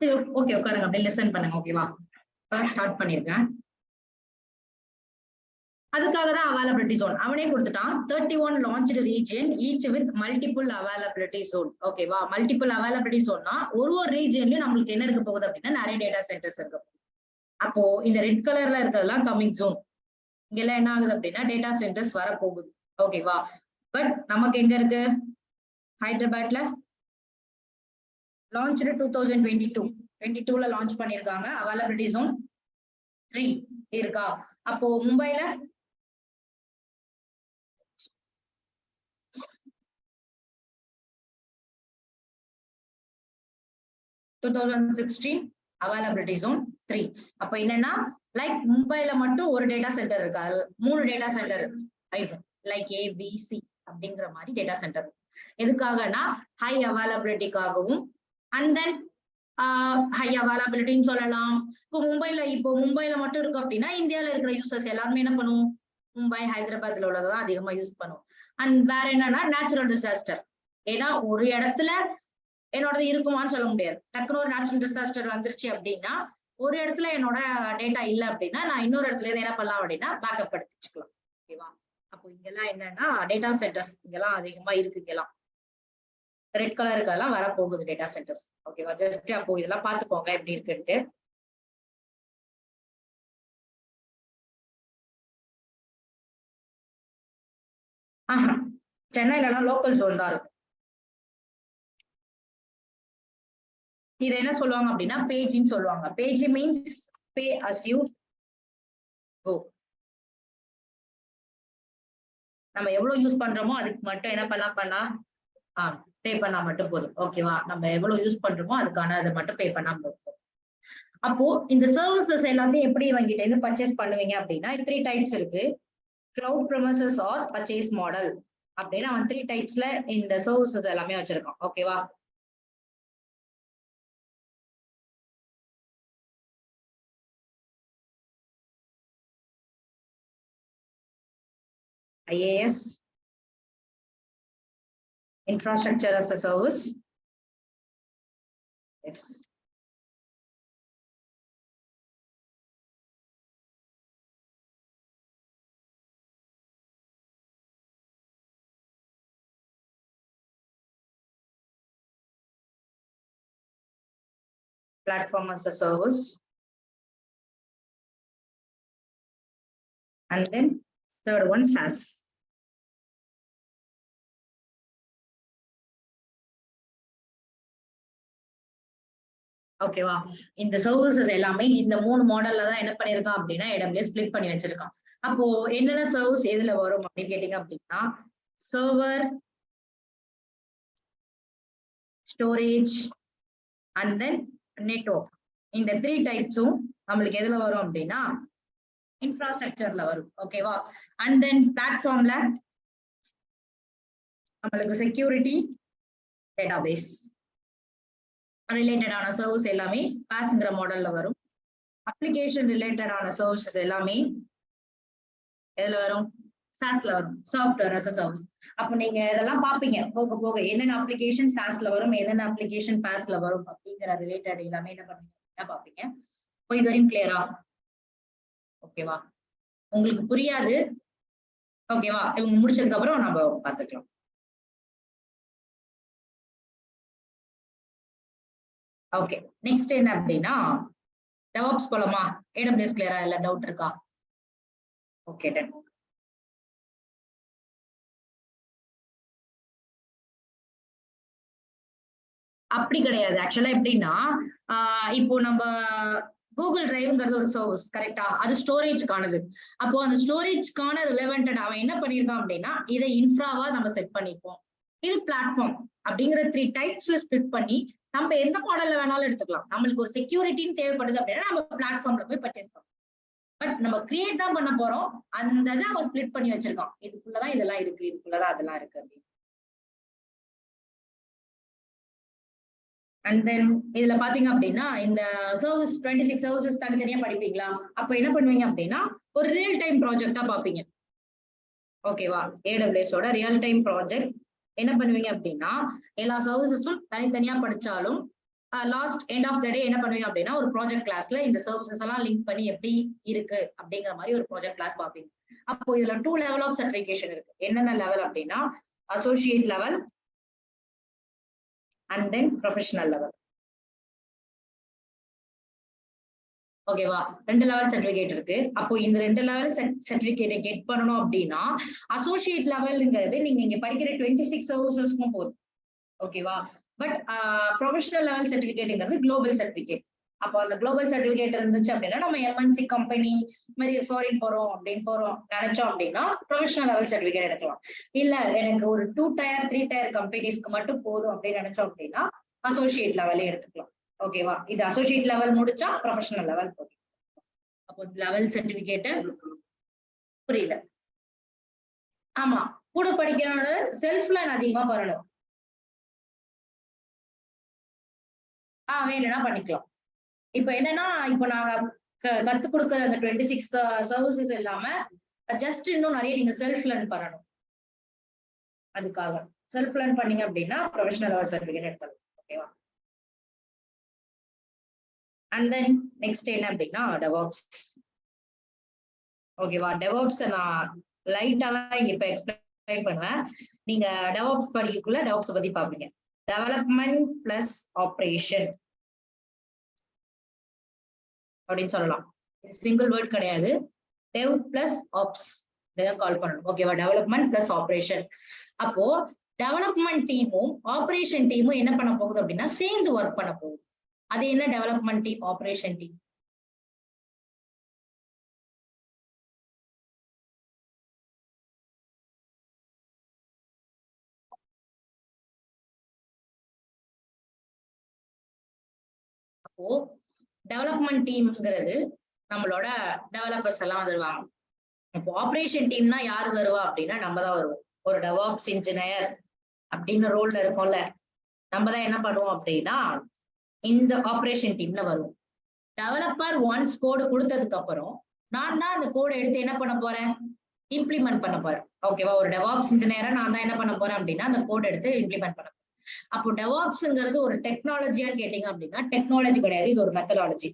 சரி, ஓகே, உட்காருங்க, அப்படியே லிசன் பண்ணுங்க. ஓகேவா? ஸ்டார்ட் பண்ணிருக்கேன். அதுக்காக தான் அவைலபிலிட்டி ஜோன் அவனே கொடுத்துட்டான். 31 launched region each with multiple availability zone. ஓகேவா? மல்டிபிள் அவைலபிலிட்டி ஜோன்னா ஒரு ரீஜன்லயும் நம்மளுக்கு என்ன இருக்க போகுது அப்படின்னா நிறைய டேட்டா சென்டர்ஸ் இருக்கு. அப்போ இந்த ரெட் கலர்ல இருக்கிறதெல்லாம் கமிங் ஜோன். இங்கெல்லாம் என்ன ஆகுது அப்படின்னா டேட்டா சென்டர்ஸ் வரப்போகுது. ஓகேவா? பட் நமக்கு எங்க இருக்கு? ஹைதராபாத்ல launched 2022ல லான்ச் பண்ணிருக்காங்க. அவைலபிலிட்டி ஜோன் 3 இருக்கா? அப்போ மும்பைல 2016 அவைலபிலிட்டி ஜோன் 3. அப்ப என்னன்னா லைக் மும்பைல மட்டும் ஒரு டேட்டா சென்டர் இருக்கா? 3 டேட்டா சென்டர் லைக் ABC அப்படிங்கிற மாதிரி டேட்டா சென்டர். எதுக்காகனா ஹை அவைலபிலிட்டிக்காகவும் அண்ட் தென் ஹை அவைலபிலிட்டின்னு சொல்லலாம். இப்போ மும்பைல மட்டும் இருக்கு அப்படின்னா இந்தியாவில இருக்கிற யூசர்ஸ் எல்லாருமே என்ன பண்ணுவோம்? மும்பை, ஹைதராபாத்ல உள்ளதான் அதிகமா யூஸ் பண்ணுவோம். அண்ட் வேற என்னன்னா நேச்சுரல் டிசாஸ்டர். ஏன்னா ஒரு இடத்துல என்னோடது இருக்குமான்னு சொல்ல முடியாது. டக்குனு ஒரு நேச்சுரல் டிசாஸ்டர் வந்துருச்சு அப்படின்னா ஒரு இடத்துல என்னோட டேட்டா இல்லை அப்படின்னா நான் இன்னொரு இடத்துல இருந்து என்ன பண்ணலாம் அப்படின்னா பேக்கப் எடுத்துச்சுக்கலாம். ஓகேவா? அப்போ இங்கெல்லாம் என்னன்னா டேட்டா சென்டர்ஸ் இங்கெல்லாம் அதிகமா இருக்கு. இங்கெல்லாம் ரெட் கலர் இருக்கெல்லாம் வரப்போகுது டேட்டா சென்டர்ஸ். ஓகேவா? ஜஸ்ட் அப்போ இதெல்லாம் பார்த்துக்கோங்க எப்படி இருக்குன்ட்டு. சென்னையிலலாம் லோக்கல் ஜோன் தான் இருக்கும். இது என்ன சொல்லுவாங்க அப்படின்னா பேஜின்னு சொல்லுவாங்க. Page means pay as you go. நம்ம எவ்வளவு யூஸ் பண்றோமோ அதுக்கு மட்டும் என்ன பண்ணா பே பண்ணா மட்டும் போதும். ஓகேவா? நம்ம எவ்வளவு யூஸ் பண்றோமோ அதுக்கான அதை மட்டும் பே பண்ணா போதும். அப்போ இந்த சர்வீசஸ் எல்லாத்தையும் எப்படி இவங்கிட்ட இருந்து பர்ச்சேஸ் பண்ணுவீங்க அப்படின்னா 3 டைப்ஸ் இருக்கு. Cloud premises or purchase model அப்படின்னு அவன் 3 டைப்ஸ்ல இந்த சர்வீசஸ் எல்லாமே வச்சிருக்கான். ஓகேவா? IaaS, infrastructure as a service. Yes. Platform as a service. And then third one, SaaS. ஓகேவா? இந்த சர்வீசஸ் எல்லாமே இந்த 3 மாடல்ல தான் என்ன பண்ணிருக்கான் அப்படின்னா AWS ஸ்பிளிட் பண்ணி வச்சிருக்கான். அப்போ என்னென்ன சர்வீஸ் எதுல வரும் அப்படின்னு கேட்டீங்க அப்படின்னா server, storage and then network. இந்த 3 டைப்ஸும் நம்மளுக்கு எதுல வரும் அப்படின்னா இன்ஃப்ராஸ்ட்ரக்சர்ல வரும். ஓகேவா? அண்ட் தென் பிளாட்ஃபார்ம்ல நம்மளுக்கு செக்யூரிட்டி, டேட்டாபேஸ் ரிலேட்டடான சர்வீஸ் எல்லாமே பாஸ்ங்கிற மாடல்ல வரும். அப்ளிகேஷன் ரிலேட்டடான சர்வீசஸ் எல்லாமே எதுல வரும்? சாஸ்ல வரும். Software as a service. அப்ப நீங்க இதெல்லாம் பாப்பீங்க போக போக என்னென்ன அப்ளிகேஷன் சாஸ்ல வரும், என்னென்ன அப்ளிகேஷன் பாஸ்ல வரும் அப்படிங்கிற ரிலேட்டட் எல்லாமே என்ன பண்ணுவீங்க பாப்பீங்க. இப்போ இது வரையும் கிளியரா? ஓகேவா? உங்களுக்கு புரியாது. ஓகேவா? இவங்க முடிச்சதுக்கு அப்புறம் நம்ம பார்த்துக்கலாம். ஓகே, நெக்ஸ்ட் என்ன அப்படின்னா DevOps போலாமா? AWS கிளியரா? இல்ல டவுட் இருக்கா? Okay done. அப்படி கிடையாது. ஆக்சுவலா எப்படின்னா இப்போ நம்ம கூகுள் டிரைவ்ங்கிறது ஒரு சர்வீஸ் கரெக்டா? அது ஸ்டோரேஜ்க்கானது. அப்போ அந்த ஸ்டோரேஜ்க்கான ரிலவெண்டட் அவன் என்ன பண்ணிருக்கான் அப்படின்னா இதை இன்ஃப்ராவா நம்ம செட் பண்ணிப்போம். இது பிளாட்ஃபார்ம் அப்படிங்கிற 3 டைப்ஸ்ல ஸ்பிளிட் பண்ணி நம்ம எந்த மாடல்ல வேணாலும் எடுத்துக்கலாம். நம்மளுக்கு ஒரு செக்யூரிட்டின்னு தேவைப்படுது அப்படின்னா நம்ம பிளாட்ஃபார்ம்ல போய் பர்ச்சேஸ் பண்ணலாம். பட் நம்ம கிரியேட் தான் பண்ண போறோம். அந்த இதை அவன் ஸ்பிளிட் பண்ணி வச்சிருக்கான். இதுக்குள்ளதான் இதெல்லாம் இருக்கு, இதுக்குள்ளதான் அதெல்லாம் இருக்கு அப்படின்னு. அண்ட் தென் இதுல பாத்தீங்க அப்படின்னா இந்த சர்வீஸ் 26 சர்வீசஸ் தனித்தனியா படிப்பீங்களா? அப்ப என்ன பண்ணுவீங்க அப்படின்னா ஒரு ரியல் டைம் ப்ராஜெக்டா பாப்பீங்க. ஓகேவா? AWSோட ரியல் டைம் ப்ராஜெக்ட் என்ன பண்ணுவீங்க அப்படின்னா எல்லா சர்வீசஸும் தனித்தனியா படிச்சாலும் லாஸ்ட் எண்ட் ஆஃப் த டே என்ன பண்ணுவீங்க அப்படின்னா ஒரு ப்ராஜெக்ட் கிளாஸ்ல இந்த சர்வீசஸ் எல்லாம் லிங்க் பண்ணி எப்படி இருக்கு அப்படிங்கிற மாதிரி ஒரு ப்ராஜெக்ட் கிளாஸ் பாப்பீங்க. அப்போ இதுல 2 லெவல் ஆஃப் சர்டிபிகேஷன் இருக்கு. என்னென்ன லெவல் அப்படின்னா associate level and then professional level. ஓகேவா? 2 லெவல் சர்டிபிகேட் இருக்கு. அப்போ இந்த 2 லெவல் சர்டிபிகேட்டை கெட் பண்ணணும் அப்படின்னா அசோசியேட் லெவல்ங்கிறது நீங்க இங்க படிக்கிற 26 சர்வீசஸ்க்கும் போதும். ஓகேவா? பட் ப்ரொஃபஷனல் லெவல் சர்டிபிகேட்ங்கிறது குளோபல் சர்டிபிகேட். அப்போ அந்த குளோபல் சர்டிபிகேட் இருந்துச்சு அப்படின்னா நம்ம MNC கம்பெனி மாதிரி ஃபாரின் போறோம் அப்படின்னு நினைச்சோம் அப்படின்னா ப்ரொஃபஷனல் லெவல் சர்டிபிகேட் எடுக்கலாம். இல்ல எனக்கு ஒரு 2 டயர் 3 டயர் கம்பெனிஸ்க்கு மட்டும் போதும் அப்படின்னு நினைச்சோம் அப்படின்னா அசோசியேட் லெவலே எடுத்துக்கலாம். ஓகேவா? இது அசோசியேட் லெவல் முடிச்சா ப்ரொஃபஷனல் லெவல் போகும். அப்போ லெவல் சர்டிபிகேட் புரியல? ஆமா, கூட படிக்கிறவங்க செல்ஃப் லேர்ன் அதிகமா பண்ணணும். வேணும்னா பண்ணிக்கலாம். இப்ப என்னன்னா இப்ப நாங்க கத்து கொடுக்குற அந்த 26 சர்வீசஸ் இல்லாம ஜஸ்ட் இன்னும் நிறைய நீங்க செல்ஃப் லேர்ன் பண்ணணும். அதுக்காக செல்ஃப் லேர்ன் பண்ணீங்க அப்படின்னா ப்ரொஃபஷனல் லெவல் சர்டிபிகேட் எடுக்கலாம். ஓகேவா? அண்ட் தென் நெக்ஸ்ட் என்ன அப்படின்னா DevOps. ஓகேவா? DevOps நான் லைட்டா தான் இப்ப எக்ஸ்பிளைன் பண்ணுவேன். நீங்க DevOps படிக்கக்குள்ள DevOps பத்தி பாப்பீங்க. டெவலப்மெண்ட் பிளஸ் ஆப்ரேஷன் அப்படின்னு சொல்லலாம். இது சிங்கிள் வேர்ட் கிடையாது. டெவ் பிளஸ் ஆப்ஸ் கால் பண்ணணும். ஓகேவா? Development plus operation. அப்போ டெவலப்மெண்ட் டீமும் ஆப்ரேஷன் டீமும் என்ன பண்ண போகுது அப்படின்னா சேர்ந்து ஒர்க் பண்ண போகுது. அது என்ன டெவலப்மெண்ட் டீம், ஆப்ரேஷன் டீம்? அப்போ டெவலப்மெண்ட் டீம்ங்கிறது நம்மளோட டெவலப்பர்ஸ் எல்லாம் வந்துருவாங்க. இப்போ ஆப்ரேஷன் டீம்னா யாரு வருவா அப்படின்னா நம்ம தான் வருவோம். ஒரு டெவாப்ஸ் இன்ஜினியர் அப்படின்னு ரோல்ல இருக்கோம்ல, நம்ம தான் என்ன பண்ணுவோம் அப்படின்னா இந்த ஆப்ரேஷன் டீம்ல வருவோம். டெவலப்பர் ஒன்ஸ் கோடு கொடுத்ததுக்கு அப்புறம் நான் தான் அந்த கோடை எடுத்து என்ன பண்ண போறேன், இம்ப்ளிமெண்ட் பண்ண போறேன். ஓகேவா? ஒரு டெவாப்ஸ் இன்ஜினியரா நான் தான் என்ன பண்ண போறேன் அப்படின்னா அந்த கோட் எடுத்து இம்ப்ளிமெண்ட் பண்ண போறேன். அப்போ டெவாப்ஸ்ங்கிறது ஒரு டெக்னாலஜியான்னு கேட்டீங்க அப்படின்னா டெக்னாலஜி கிடையாது, இது ஒரு மெத்தடாலஜி.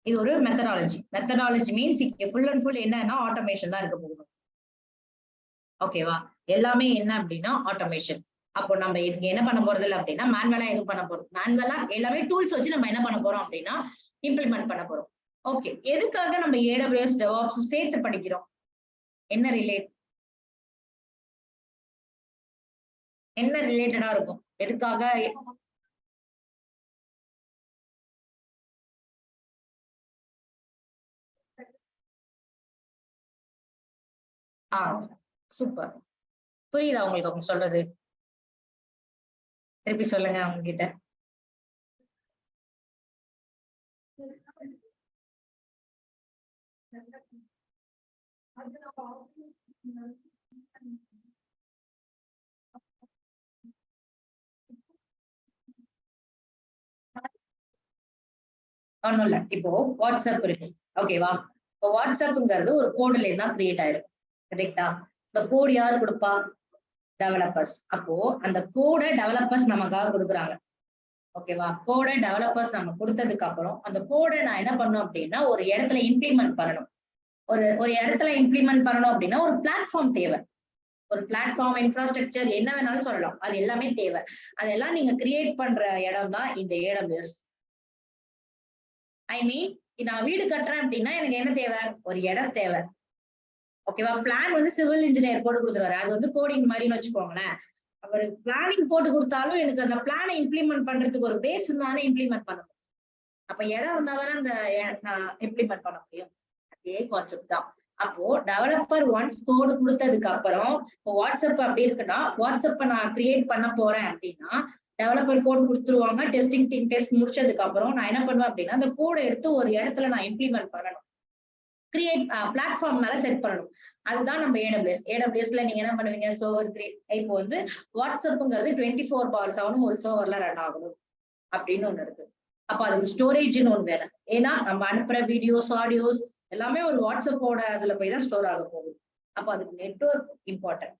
இது ஒரு மெத்தடாலஜி. மெத்தடாலஜி மீன்ஸ் இங்க ஃபுல் அண்ட் ஃபுல் என்னன்னா ஆட்டோமேஷன் தான் இருக்க போகுது. ஓகேவா? எல்லாமே என்ன அப்படின்னா ஆட்டோமேஷன். அப்போ நம்ம இங்க என்ன பண்ண போறது இல்லை அப்படின்னா மேனுவலா எதுவும் பண்ண போறோம். மேனுவலா எல்லாமே டூல்ஸ் வச்சு நம்ம என்ன பண்ண போறோம் அப்படின்னா இம்ப்ளிமெண்ட் பண்ண போறோம். ஓகே, எதுக்காக நம்ம AWS DevOps சேர்த்து படிக்கிறோம்? என்ன ரிலேட்டடா இருக்கும்? எதுக்காக? சூப்பர். புரியுதா உங்களுக்கு அவங்க சொல்றது? திருப்பி சொல்லுங்க அவங்க கிட்ட. ஒண்ணும் இல்ல. இப்போ வாட்ஸ்அப் இருக்கு. ஓகேவா? இப்போ வாட்ஸ்அப்ங்கிறது ஒரு கோடுல இருந்தா கிரியேட் ஆயிருக்கு. கரெக்டா? இந்த கோடு யாரு கொடுப்பா? டெவலப்பர்ஸ். அப்போ அந்த கோடை டெவலப்பர்ஸ் நமக்காக கொடுக்குறாங்க. ஓகேவா? கோடை டெவலப்பர்ஸ் நம்ம கொடுத்ததுக்கு அப்புறம் அந்த கோடை நான் என்ன பண்ணும் அப்படின்னா ஒரு இடத்துல இம்ப்ளிமெண்ட் பண்ணணும். ஒரு ஒரு இடத்துல இம்ப்ளிமெண்ட் பண்ணணும் அப்படின்னா ஒரு பிளாட்ஃபார்ம் தேவை. ஒரு பிளாட்ஃபார்ம், இன்ஃப்ராஸ்ட்ரக்சர் என்ன வேணாலும் சொல்லலாம். அது எல்லாமே தேவை. அதெல்லாம் நீங்க கிரியேட் பண்ற இடம் தான் இந்த AWS. ஐ மீன் நான் வீடு கட்டுறேன் அப்படின்னா எனக்கு என்ன தேவை? ஒரு இடம் தேவை. ஓகேவா? பிளான் வந்து சிவில் இன்ஜினியர் போட்டு கொடுத்துருவாரு. அது வந்து கோடிங் மாதிரின்னு வச்சுக்கோங்களேன். அவர் பிளானிங் போட்டு கொடுத்தாலும் எனக்கு அந்த பிளானை இம்ப்ளிமெண்ட் பண்றதுக்கு ஒரு பேஸ் இருந்தானே இம்ப்ளிமெண்ட் பண்ண முடியும். அப்ப இடம் இருந்தாலும் அந்த நான் இம்ப்ளிமெண்ட் பண்ண முடியும். அதே கான்செப்ட் தான். அப்போ டெவலப்பர் ஒன்ஸ் கோடு கொடுத்ததுக்கு அப்புறம் இப்போ வாட்ஸ்அப் அப்படி இருக்குன்னா வாட்ஸ்அப்பை நான் கிரியேட் பண்ண போறேன் அப்படின்னா டெவலப்பர் கோடு கொடுத்துருவாங்க. டெஸ்டிங் டீம் டெஸ்ட் முடிச்சதுக்கு அப்புறம் நான் என்ன பண்ணுவேன் அப்படின்னா அந்த கோடை எடுத்து ஒரு இடத்துல நான் இம்ப்ளிமெண்ட் பண்ணணும். கிரியேட் பிளாட்ஃபார்ம்னால செட் பண்ணணும். அதுதான் நம்ம AWSல நீங்க என்ன பண்ணுவீங்க? சர்வர் இப்போ வந்து வாட்ஸ்அப்ங்கிறது 24/7 ஒரு சர்வர்ல ரன் ஆகணும் அப்படின்னு ஒண்ணு இருக்கு. அப்ப அதுக்கு ஸ்டோரேஜ்னு ஒண்ணு வேணும். ஏன்னா நம்ம அனுப்புற வீடியோஸ், ஆடியோஸ் எல்லாமே ஒரு வாட்ஸ்அப்போட அதுல போய் தான் ஸ்டோர் ஆக போகுது. அப்ப அதுக்கு network important.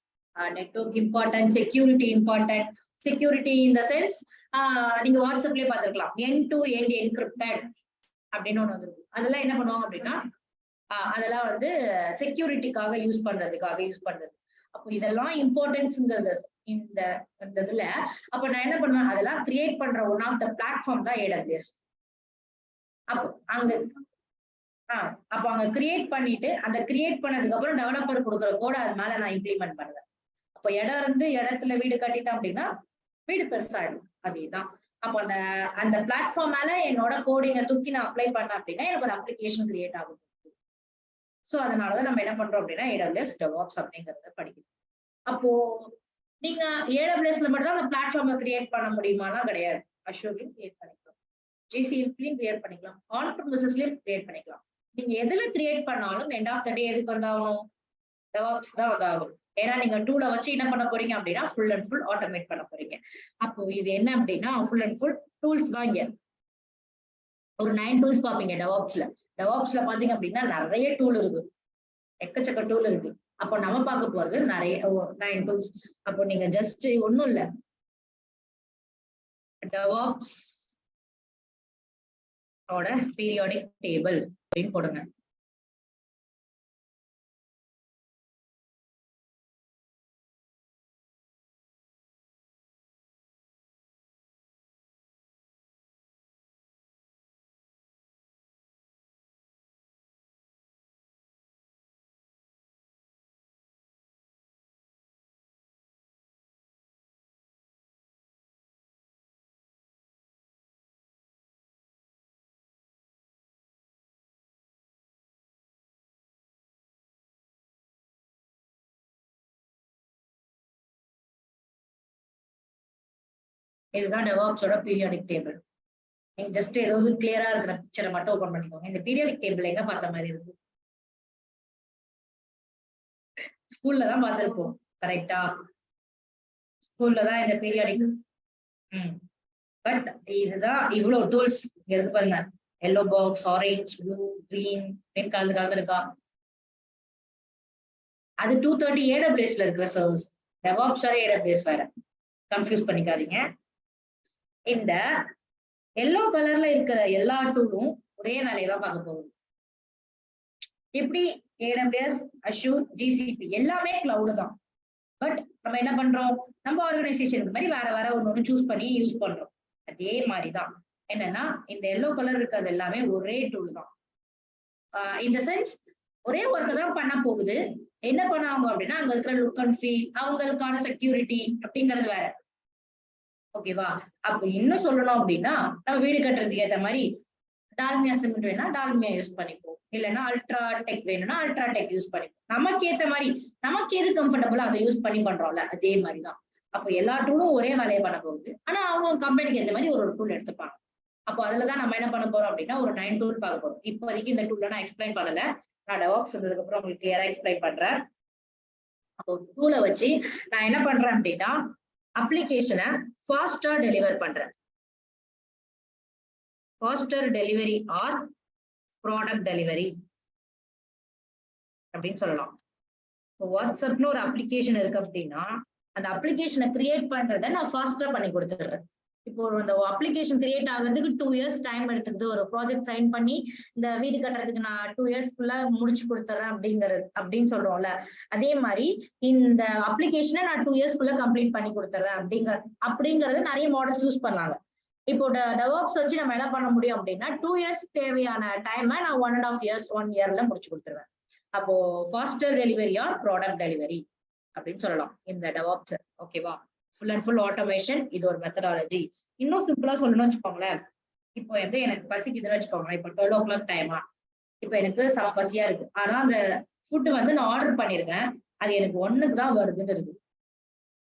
Network important, security important. Security in the sense நீங்க வாட்ஸ்அப்லயே பார்த்திருக்கலாம். எண்ட் டு எண்ட் என்கிரிப்டட் அப்படின்னு ஒண்ணு வந்துருக்கும். அதெல்லாம் என்ன பண்ணுவாங்க அப்படின்னா அதெல்லாம் வந்து செக்யூரிட்டிக்காக யூஸ் பண்றது. அப்போ இதெல்லாம் இம்பார்ட்டன்ஸ்ங்கிறது இந்த இதுல. அப்ப நான் என்ன பண்ணுவேன்? அதெல்லாம் கிரியேட் பண்ற ஒன் ஆஃப் த பிளாட்ஃபார்ம் தான் AWS. அப்போ அங்க அப்ப அங்க கிரியேட் பண்ணிட்டு அந்த கிரியேட் பண்ணதுக்கு அப்புறம் டெவலப்பர் கொடுக்குற கோட அது மேல நான் இம்ப்ளிமெண்ட் பண்ணுவேன். அப்ப இடம் இருந்து இடத்துல வீடு கட்டிட்டேன் அப்படின்னா வீடு பெருசாயிடும். அதேதான். அப்போ அந்த அந்த பிளாட்ஃபார்ம் மேல என்னோட கோடிங்க தூக்கி நான் அப்ளை பண்ணேன் அப்படின்னா எனக்கு ஒரு அப்ளிகேஷன் கிரியேட் ஆகும். சோ அதனாலதான் நம்ம என்ன பண்றோம் அப்படின்னா AWS DevOps அப்படிங்கறத படிக்கணும். அப்போ நீங்க AWSல மட்டும் தான் அந்த பிளாட்ஃபார்மை கிரியேட் பண்ண முடியுமானா கிடையாது. அஷூர்லயும் கிரியேட் பண்ணிக்கலாம், GCPலயும் கிரியேட் பண்ணிக்கலாம், ஆன் ப்ரிமிசஸ்லயும் கிரியேட் பண்ணிக்கலாம். நீங்க எதுல கிரியேட் பண்ணாலும் எண்ட் ஆஃப் த டே எதுக்கு வந்தாகணும்? DevOps தான் வந்தாகணும். ஏன்னா நீங்க டூலை வச்சு என்ன பண்ண போறீங்க அப்படின்னா ஃபுல் அண்ட் ஃபுல் ஆட்டோமேட் பண்ண போறீங்க. அப்போ இது என்ன அப்படின்னா ஃபுல் அண்ட் ஃபுல் டூல்ஸ் தான். இங்க ஒரு 9 டூல்ஸ் பாப்பீங்க DevOpsல பாத்தீங்க அப்படின்னா நிறைய டூல் இருக்கு, எக்கச்சக்க டூல் இருக்கு. அப்போ நம்ம பார்க்க போறது நிறைய 9 டூல்ஸ். அப்போ நீங்க ஜஸ்ட் ஒண்ணும் இல்ல, DevOps ஓட பீரியாடிக் டேபிள் அப்படின்னு போடுங்க. இதுதான் டெவாப்ஸோட பீரியாடிக் டேபிள். நீங்க ஜஸ்ட் ஏதாவது கிளியரா இருக்கிற பிக்சரை மட்டும் ஓபன் பண்ணிக்கோங்க. இந்த பீரியாடிக் டேபிள் எங்க பார்த்த மாதிரி இருக்கு? ஸ்கூல்ல தான் பார்த்திருப்போம். கரெக்டா? ஸ்கூல்ல தான் இந்த பீரியாடிக். பட் இதுதான் இவ்வளவு டூல்ஸ் இங்க இருக்கு பாருங்க. Yellow box, orange, blue, green கலந்து இருக்கா? அது 230 AWSல இருக்கிற சர்வீஸ். DevOps வேற AWS வேற. கன்ஃபியூஸ் பண்ணிக்காதீங்க. இந்த எல்லோ கலர்ல இருக்கிற எல்லா டூலும் ஒரே வேலையை தான் பார்க்க போகுது. எப்படி AWS, Azure, GCP எல்லாமே கிளவுட் தான். பட் நம்ம என்ன பண்றோம்? நம்ம ஆர்கனைசேஷனுக்கு மாதிரி வேற வேற ஒண்ணு சூஸ் பண்ணி யூஸ் பண்றோம். அதே மாதிரிதான் என்னன்னா இந்த எல்லோ கலர் இருக்கிறது எல்லாமே ஒரே டூல் தான். இந்த சென்ஸ் ஒரே ஒர்க் தான் பண்ண போகுது. என்ன பண்ணாங்க அப்படின்னா அங்க இருக்கிற லுக் அண்ட் ஃபீல், அவங்களுக்கான செக்யூரிட்டி அப்படிங்கிறது வேற. ஓகேவா? அப்ப இன்னும் சொல்லணும் அப்படின்னா நம்ம வீடு கட்டுறதுக்கு ஏற்ற மாதிரி டால்மியா சிமெண்ட் வேணா டால்மியா யூஸ் பண்ணிப்போம், இல்லைன்னா அல்ட்ரா டெக் வேணும்னா அல்ட்ரா டெக் யூஸ் பண்ணிப்போம். நமக்கு ஏத்த மாதிரி நமக்கு எது கம்ஃபர்டபுளா அதை யூஸ் பண்ணி பண்றோம்ல, அதே மாதிரிதான். அப்போ எல்லா டூலும் ஒரே வேலையை பண்ண போகுது. ஆனா அவங்க கம்பெனிக்கு ஏற்ற மாதிரி ஒரு டூல் எடுத்துப்பாங்க. அப்போ அதுலதான் நம்ம என்ன பண்ண போறோம் அப்படின்னா ஒரு 9 டூல் பார்க்க போறோம். இப்போதைக்கு இந்த டூல்ல நான் எக்ஸ்பிளைன் பண்ணல. நான் டெவாப்ஸ் வந்ததுக்கு அப்புறம் உங்களுக்கு கிளியரா எக்ஸ்பிளைன் பண்றேன். அப்போ டூலை வச்சு நான் என்ன பண்றேன் அப்படின்னா அப்ளிகேஷனை ஃபாஸ்டா டெலிவர் பண்றேன். Faster delivery or product delivery அப்படின்னு சொல்லலாம். வாட்ஸ்அப்னு ஒரு அப்ளிகேஷன் இருக்கு அப்படின்னா அந்த அப்ளிகேஷனை கிரியேட் பண்றதை நான் ஃபாஸ்டா பண்ணி கொடுத்துடுறேன். இப்போ அந்த அப்ளிகேஷன் கிரியேட் ஆகுறதுக்கு 2 இயர்ஸ் டைம் எடுத்துக்குது. ஒரு ப்ராஜெக்ட் சைன் பண்ணி இந்த வீடு கட்டுறதுக்கு நான் 2 இயர்ஸ்க்குள்ள முடிச்சு கொடுத்துறேன் அப்படின்னு சொல்றோம்ல, அதே மாதிரி இந்த அப்ளிகேஷனை நான் 2 இயர்ஸ்க்குள்ள கம்ப்ளீட் பண்ணி கொடுத்துறேன் அப்படிங்கறது நிறைய மாடல்ஸ் யூஸ் பண்ணாங்க. இப்போ டெவாப்ஸ் வச்சு நம்ம என்ன பண்ண முடியும் அப்படின்னா 2 இயர்ஸ் தேவையான டைமை நான் 1.5 இயர்ஸ் 1 இயர்ல முடிச்சு கொடுத்துருவேன். அப்போ faster delivery or product delivery அப்படின்னு சொல்லலாம் இந்த டெவாப்ஸ். ஓகேவா? Full and full automation. இது ஒரு மெத்தடாலஜி. இன்னும் சிம்பிளா சொல்லணும்னு வச்சுக்கோங்களேன். இப்போ வந்து எனக்கு பசிக்குதுன்னு வச்சுக்கோங்களேன். இப்போ 12 o'clock டைமா, இப்போ எனக்கு செம பசியா இருக்கு. ஆனா அந்த ஃபுட் வந்து நான் ஆர்டர் பண்ணிருக்கேன், அது எனக்கு 1க்கு தான் வருதுன்னு இருக்கு.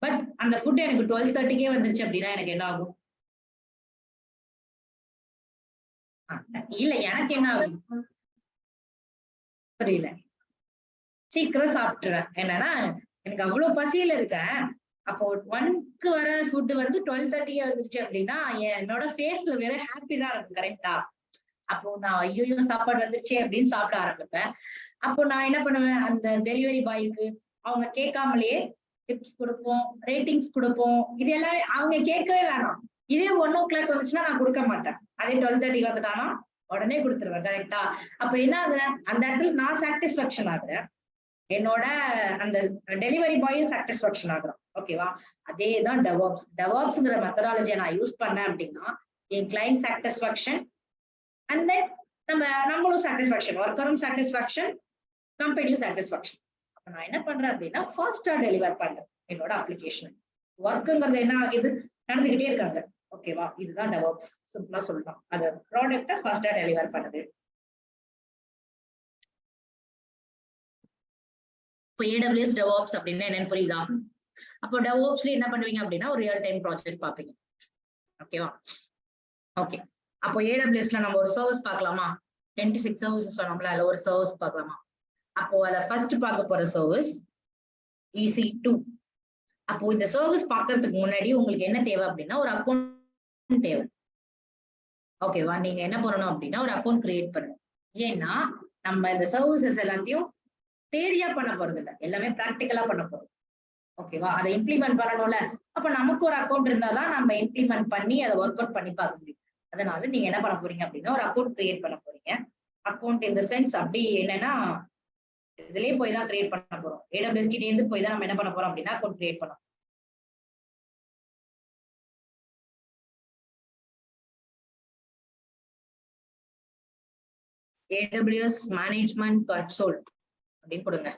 பட் அந்த ஃபுட் எனக்கு 12:30க்கே வந்துருச்சு அப்படின்னா எனக்கு என்ன ஆகும்? இல்ல எனக்கு என்ன ஆகும் புரியல. சீக்கிரம் சாப்பிட்டுறேன். என்னன்னா எனக்கு அவ்வளவு பசியில இருக்கேன். அப்போ 1க்கு வர ஃபுட் வந்து 12:30 வந்துருச்சு அப்படின்னா என்னோட ஃபேஸ்ல வேற ஹாப்பி தான் இருக்கும். கரெக்டா? அப்போ நான் ஐயோ சாப்பாடு வந்துருச்சு அப்படின்னு சாப்பிட ஆரம்பிப்பேன். அப்போ நான் என்ன பண்ணுவேன்? அந்த டெலிவரி பாய்க்கு அவங்க கேட்காமலேயே டிப்ஸ் கொடுப்போம், ரேட்டிங்ஸ் கொடுப்போம். இது எல்லாமே அவங்க கேட்கவே வேணாம். இதே 1 o'clock வந்துச்சுன்னா நான் கொடுக்க மாட்டேன். அதே 12:30 வந்துட்டானா உடனே கொடுத்துருவேன். கரெக்டா? அப்ப என்ன ஆகுது? அந்த இடத்துல நான் சாட்டிஸ்பாக்சன் ஆகுறேன், என்னோட அந்த டெலிவரி பாயும் சாட்டிஸ்பாக்சன் ஆகுறோம். ஓகேவா? அதேதான் டெவாப்ஸ். டெவாப்ஸ்ங்கிற மெத்தடாலஜியை நான் யூஸ் பண்ணேன் அப்படின்னா என் கிளைண்ட் சாட்டிஸ்பாக்சன் அண்ட் தென் நம்மளும் சாட்டிஸ்பாக்சன், ஒர்க்கரும் சாட்டிஸ்பாக்சன், கம்பெனியும் சாட்டிஸ்பாக்சன். அப்ப நான் என்ன பண்றேன் அப்படின்னா ஃபாஸ்டா டெலிவர் பண்றேன் என்னோட அப்ளிகேஷன். ஒர்க்குங்கிறது என்ன ஆகுது? நடந்துகிட்டே இருக்காங்க. ஓகேவா? இதுதான் டெவாப்ஸ். சிம்பிளா சொல்லலாம். அது ப்ராடக்ட்டை ஃபாஸ்டா டெலிவர் பண்ணுது. இப்போ AWS DevOps அப்படின்னா என்னன்னு புரியுதா? அப்போ DevOpsல என்ன பண்ணுவீங்க அப்படின்னா ஒரு ரியல் டைம் ப்ராஜெக்ட் பார்ப்பீங்க. ஓகேவா? ஓகே. அப்போ AWSல நம்ம ஒரு சர்வீஸ் பார்க்கலாமா? 26 சர்வீசஸ் சொன்னோம்ல, அதுல ஒரு சர்வீஸ் பார்க்கலாமா? அப்போ அதை ஃபர்ஸ்ட் பார்க்க போற சர்வீஸ் EC2. அப்போ இந்த சர்வீஸ் பார்க்கறதுக்கு முன்னாடி உங்களுக்கு என்ன தேவை அப்படின்னா ஒரு அக்கௌண்ட் தேவை. ஓகேவா? நீங்க என்ன பண்ணணும் அப்படின்னா ஒரு அக்கௌண்ட் கிரியேட் பண்ணணும். ஏன்னா நம்ம இந்த சர்வீசஸ் எல்லாத்தையும் தேரியா பண்ண போறது இல்லை, எல்லாமே பிராக்டிக்கலா பண்ண போறோம். ஓகேவா? அதை இம்ப்ளிமெண்ட் பண்ணணும்ல. அப்ப நமக்கு ஒரு அக்கௌண்ட் இருந்தாதான் நம்ம இம்ப்ளிமெண்ட் பண்ணி அதை ஒர்க் அவுட் பண்ணி பார்க்க முடியும். அதனால நீங்க என்ன பண்ண போறீங்க அப்படின்னா ஒரு அக்கௌண்ட் கிரியேட் பண்ண போறீங்க. அக்கௌண்ட் இந்த சென்ஸ் அப்படி என்னன்னா இதுலயே போய் தான் கிரியேட் பண்ண போறோம். AWS கிட்டே இருந்து போய் தான் நம்ம என்ன பண்ண போறோம் அப்படின்னா அக்கௌண்ட் கிரியேட் பண்ணோம். AWS மேனேஜ்மெண்ட் கன்சோல் அப்படின்னு கொடுங்க.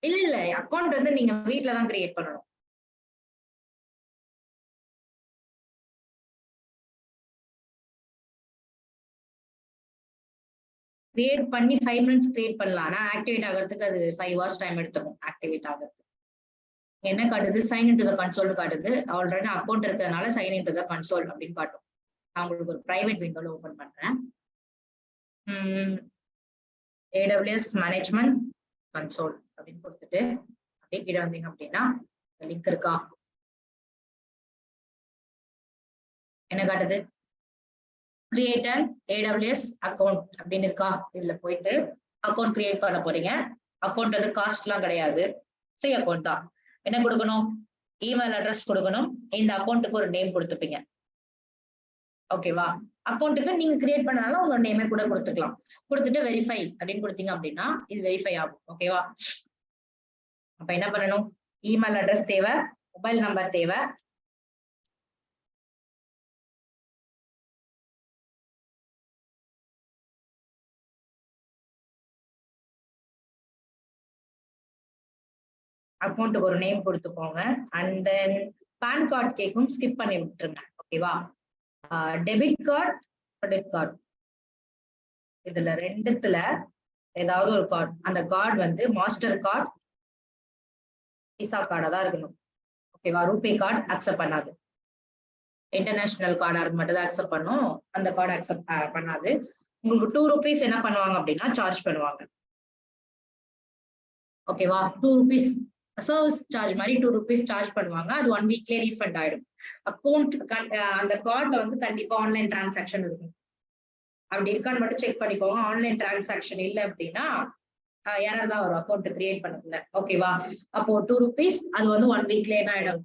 இல்ல அக்கௌண்ட் வந்து நீங்க வீட்ல தான் கிரியேட் பண்ணணும். கிரியேட் பண்ணி 5 minutes கிரியேட் பண்ணலாம். ஆனா ஆக்டிவேட் ஆகிறதுக்கு அது 5 hours டைம் எடுத்துக்கும் ஆக்டிவேட் ஆகிறதுக்கு. என்ன காட்டுது? சைன் இன்டு த கன்சோல் காட்டுது. ஆல்ரெடி அக்கௌண்ட் இருக்கிறதுனால சைன் இன்டு த கன்சோல் அப்படின்னு காட்டும். நான் உங்களுக்கு ஒரு பிரைவேட் விண்டோல ஓபன் பண்றேன். AWS மேனேஜ்மெண்ட் கன்சோல் அப்படின்னு கொடுத்துட்டு அப்படியே கீழே வந்தீங்க அப்படின்னா லிங்க் இருக்கா? என்ன காட்டுது? கிரியேட் அண்ட் AWS அக்கௌண்ட் அப்படின்னு இருக்கா? இதுல போயிட்டு அக்கௌண்ட் கிரியேட் பண்ண போறீங்க. அக்கௌண்ட் வந்து காஸ்ட் எல்லாம் கிடையாது, ஃப்ரீ அக்கௌண்ட் தான். என்ன கொடுக்கணும்? இமெயில் அட்ரஸ் கொடுக்கணும். இந்த அக்கௌண்ட்டுக்கு ஒரு நேம் கொடுத்துப்பீங்க. ஓகேவா? அக்கௌண்ட்டுக்கு நீங்க கிரியேட் பண்ணனால உங்க நேமே கூட கொடுத்துக்கலாம். கொடுத்துட்டு வெரிஃபை அப்படின்னு கொடுத்தீங்க அப்படின்னா இது வெரிஃபை ஆகும். ஓகேவா? அப்ப என்ன பண்ணணும்? இமெயில் அட்ரஸ் தேவை, மொபைல் நம்பர் தேவை, அக்கௌண்ட்டுக்கு ஒரு நேம் கொடுத்துக்கோங்க. அண்ட் தென் பேன் கார்டு கேக்கும், ஸ்கிப் பண்ணி விட்டுருங்க. ஓகேவா? டெபிட் கார்டு, கிரெடிட் கார்டு, இதுல ரெண்டுத்துல ஏதாவது ஒரு கார்டு. அந்த கார்டு வந்து மாஸ்டர் கார்டு, விசா கார்டா தான் இருக்கணும். ஓகேவா? ரூபே கார்டு அக்செப்ட் பண்ணாது. இன்டர்நேஷனல் கார்டா அது மட்டும் தான் அக்செப்ட் பண்ணும். அந்த கார்டு அக்செப்ட் பண்ணாது. உங்களுக்கு 2 rupees என்ன பண்ணுவாங்க அப்படின்னா சார்ஜ் பண்ணுவாங்க. ஓகேவா? 2 rupees சர்வீஸ் சார்ஜ் மாதிரி 2 rupees சார்ஜ் பண்ணுவாங்க. அது 1 weekலயே ரீஃபண்ட் ஆயிடும். அக்கௌண்ட் அந்த கார்டுல வந்து கண்டிப்பா ஆன்லைன் டிரான்சாக்ஷன் இருக்கும். அப்படி இருக்கான்னு மட்டும் செக் பண்ணிக்கோங்க. ஆன்லைன் டிரான்சாக்ஷன் இல்லை அப்படின்னா யாராவது தான் வரும் அக்கௌண்ட் கிரியேட் பண்ணல. ஓகேவா? அப்போ 2 rupees அது வந்து 1 weekலயே என்ன ஆயிடும்?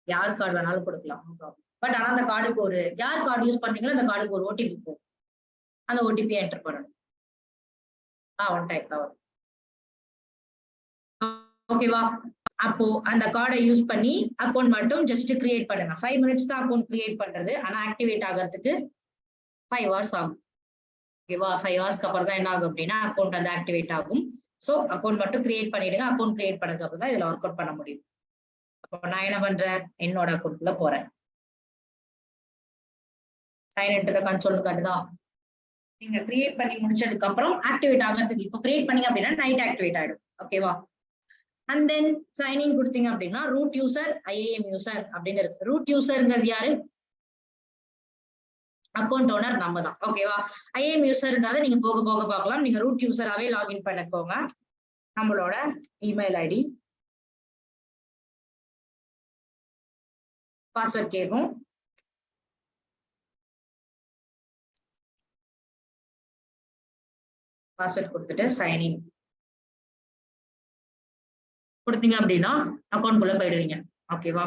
யார் கார்டு வேணாலும் கொடுக்கலாம். பட் ஆனா அந்த கார்டுக்கு ஒரு யார் கார்டு யூஸ் பண்றீங்களோ அந்த கார்டுக்கு ஒரு ஓடிபி போகும். அந்த ஓடிபி என்டர் பண்ணணும். ஒன் டைம் தான் வரும். ஓகேவா? அப்போ அந்த கார்டை யூஸ் பண்ணி அக்கௌண்ட் மட்டும் ஜஸ்ட் கிரியேட் பண்ணுங்க. 5 minutes தான் அக்கௌண்ட் கிரியேட் பண்றது. ஆனா ஆக்டிவேட் ஆகிறதுக்கு 5 hours ஆகும். ஓகேவா? 5 ஹவர்ஸ்க்கு அப்புறம் தான் என்ன ஆகும் அப்படின்னா அக்கௌண்ட் வந்து ஆக்டிவேட் ஆகும். ஸோ அக்கௌண்ட் மட்டும் கிரியேட் பண்ணிடுங்க. அக்கௌண்ட் கிரியேட் பண்ணதுக்கு அப்புறம் தான் இதுல ஒர்க் அவுட் பண்ண முடியும். அப்போ நான் என்ன பண்றேன்? என்னோட அக்கௌண்ட்ல போறேன். சைன் இன்டு த கன்சோல் காட்டுதா? நீங்க கிரியேட் பண்ணி முடிச்சதுக்கு அப்புறம் ஆக்டிவேட் ஆகிறதுக்கு இப்போ கிரியேட் பண்ணீங்க அப்படின்னா நைட் ஆக்டிவேட் ஆயிடும். ஓகேவா? அண்ட் தென் சைன்இன் கொடுத்தீங்க அப்படின்னா ரூட் யூசர், IAM யூசர் அப்படின்னு இருக்கு. ரூட் யூசர்ங்கிறது யாரு? அக்கௌண்ட் ஓனர் நம்ம தான். ஓகேவா? IAM யூசர்ங்கிறத நீங்க போக போக பார்க்கலாம். நீங்க ரூட் யூசராவே லாகின் பண்ணிக்கோங்க. நம்மளோட இமெயில் ஐடி, பாஸ்வேர்ட் கேட்கும். பாஸ்வேர்ட் கொடுத்துட்டு சைன்இன் கொடுத்தீங்க அப்படின்னா அக்கௌண்ட் குள்ள போயிடுவீங்க. ஓகேவா?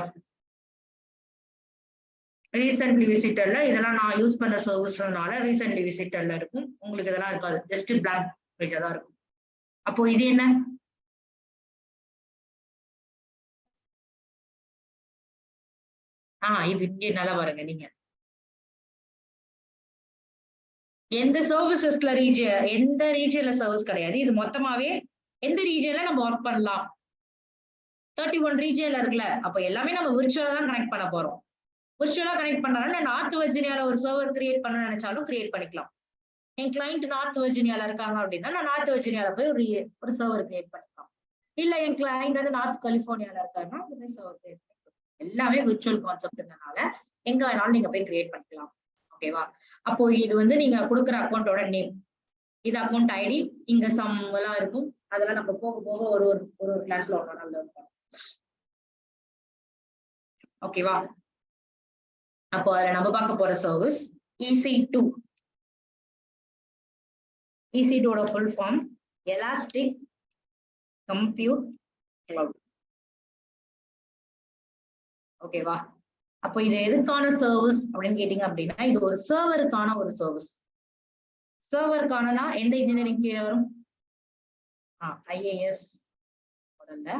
ரீசென்ட்லி விசிட்டர்ல இதெல்லாம் நான் யூஸ் பண்ண சர்வீஸ்னால ரீசென்ட்லி விசிட்டர்ல இருக்கும். உங்களுக்கு இதெல்லாம் இருக்காது. ஜஸ்ட் பிளாங்க் பேஜா தான் இருக்கும். அப்போ இது என்ன? இது இங்கே நல்லா பாருங்க. நீங்க எந்த சர்வீசஸ்ல எந்த ரீஜியன்ல சர்வீஸ் கிடையாது. இது மொத்தமாவே எந்த ரீஜியன்ல நம்ம ஒர்க் பண்ணலாம். 31 ரீஜியன்ல இருக்குல்ல. அப்ப எல்லாமே நம்ம விர்ச்சுவலா தான் கனெக்ட் பண்ண போறோம். விர்ச்சுவலா கனெக்ட் பண்ணாலும் நான் நார்த் வெர்ஜினியால ஒரு சர்வர் கிரியேட் பண்ண நினைச்சாலும் கிரியேட் பண்ணிக்கலாம். என் கிளைண்ட் நார்த் வெர்ஜினியால இருக்காங்க அப்படின்னா நான் நார்த் வெர்ஜினியால போய் ஒரு சர்வர் கிரியேட் பண்ணிக்கலாம். இல்ல என் கிளைண்ட் வந்து நார்த் கலிபோர்னியால இருக்காருன்னா சர்வர் கிரியேட் பண்ணிக்கலாம். எல்லாமே விர்ச்சுவல் கான்செப்ட்னால எங்க வேணாலும் நீங்க போய் கிரியேட் பண்ணிக்கலாம். ஓகேவா? அப்போ இது வந்து நீங்க கொடுக்குற அக்கௌண்டோட நேம், இது அக்கௌண்ட் ஐடி, இங்க சம் எல்லாம் இருக்கும். அதெல்லாம் நம்ம போக போக ஒரு ஒரு கிளாஸ்ல ஒன்னொன்னு இருக்கும். ஓகேவா? அப்போ அதுல நம்ம பார்க்க போற service EC2. EC2 full form elastic compute cloud. ஓகேவா? அப்போ இது எதுக்கான சர்வீஸ் அப்படின்னு கேட்டீங்க அப்படின்னா இது ஒரு சர்வருக்கான ஒரு சர்வீஸ். சர்வருக்கானனா எந்த இன்ஜினியரிங் கீழே வரும்? IAS மாடல்ல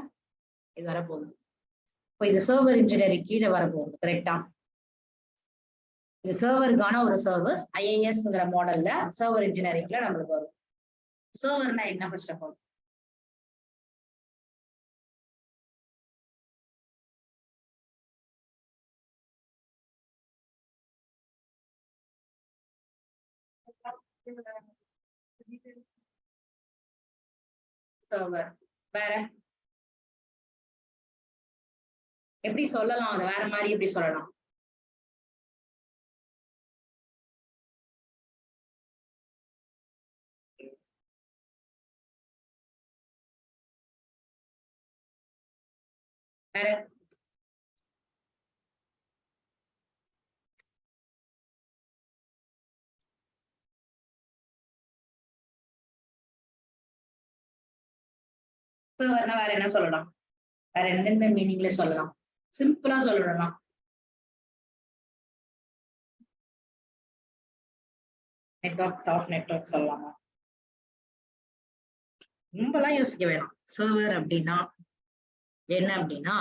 இது வரப்போகுது. இப்போ இது சர்வர் இன்ஜினியரிங் கீழே வரப்போகுது. கரெக்டா? இது சர்வருக்கான ஒரு சர்வீஸ். IASங்கிற மாடல்ல சர்வர் இன்ஜினியரிங்ல நம்மளுக்கு வரும். சர்வர்னா என்ன? ஃபர்ஸ்ட் ஆஃப் ஆல் சர்வர் வேற எப்படி சொல்லலாம், அதை வேற மாதிரி எப்படி சொல்லலாம்? வேற சர்வர்னா வேற என்ன சொல்லலாம்? வேற எந்தெந்த மீனிங்ல சொல்லலாம்? சிம்பிளா சொல்லணும்னா நெட்வொர்க், சாஃப்ட் நெட்வொர்க் சொல்லலாமா? ரொம்பலாம் யோசிக்க வேணாம். சர்வர் அப்படின்னா என்ன அப்படின்னா,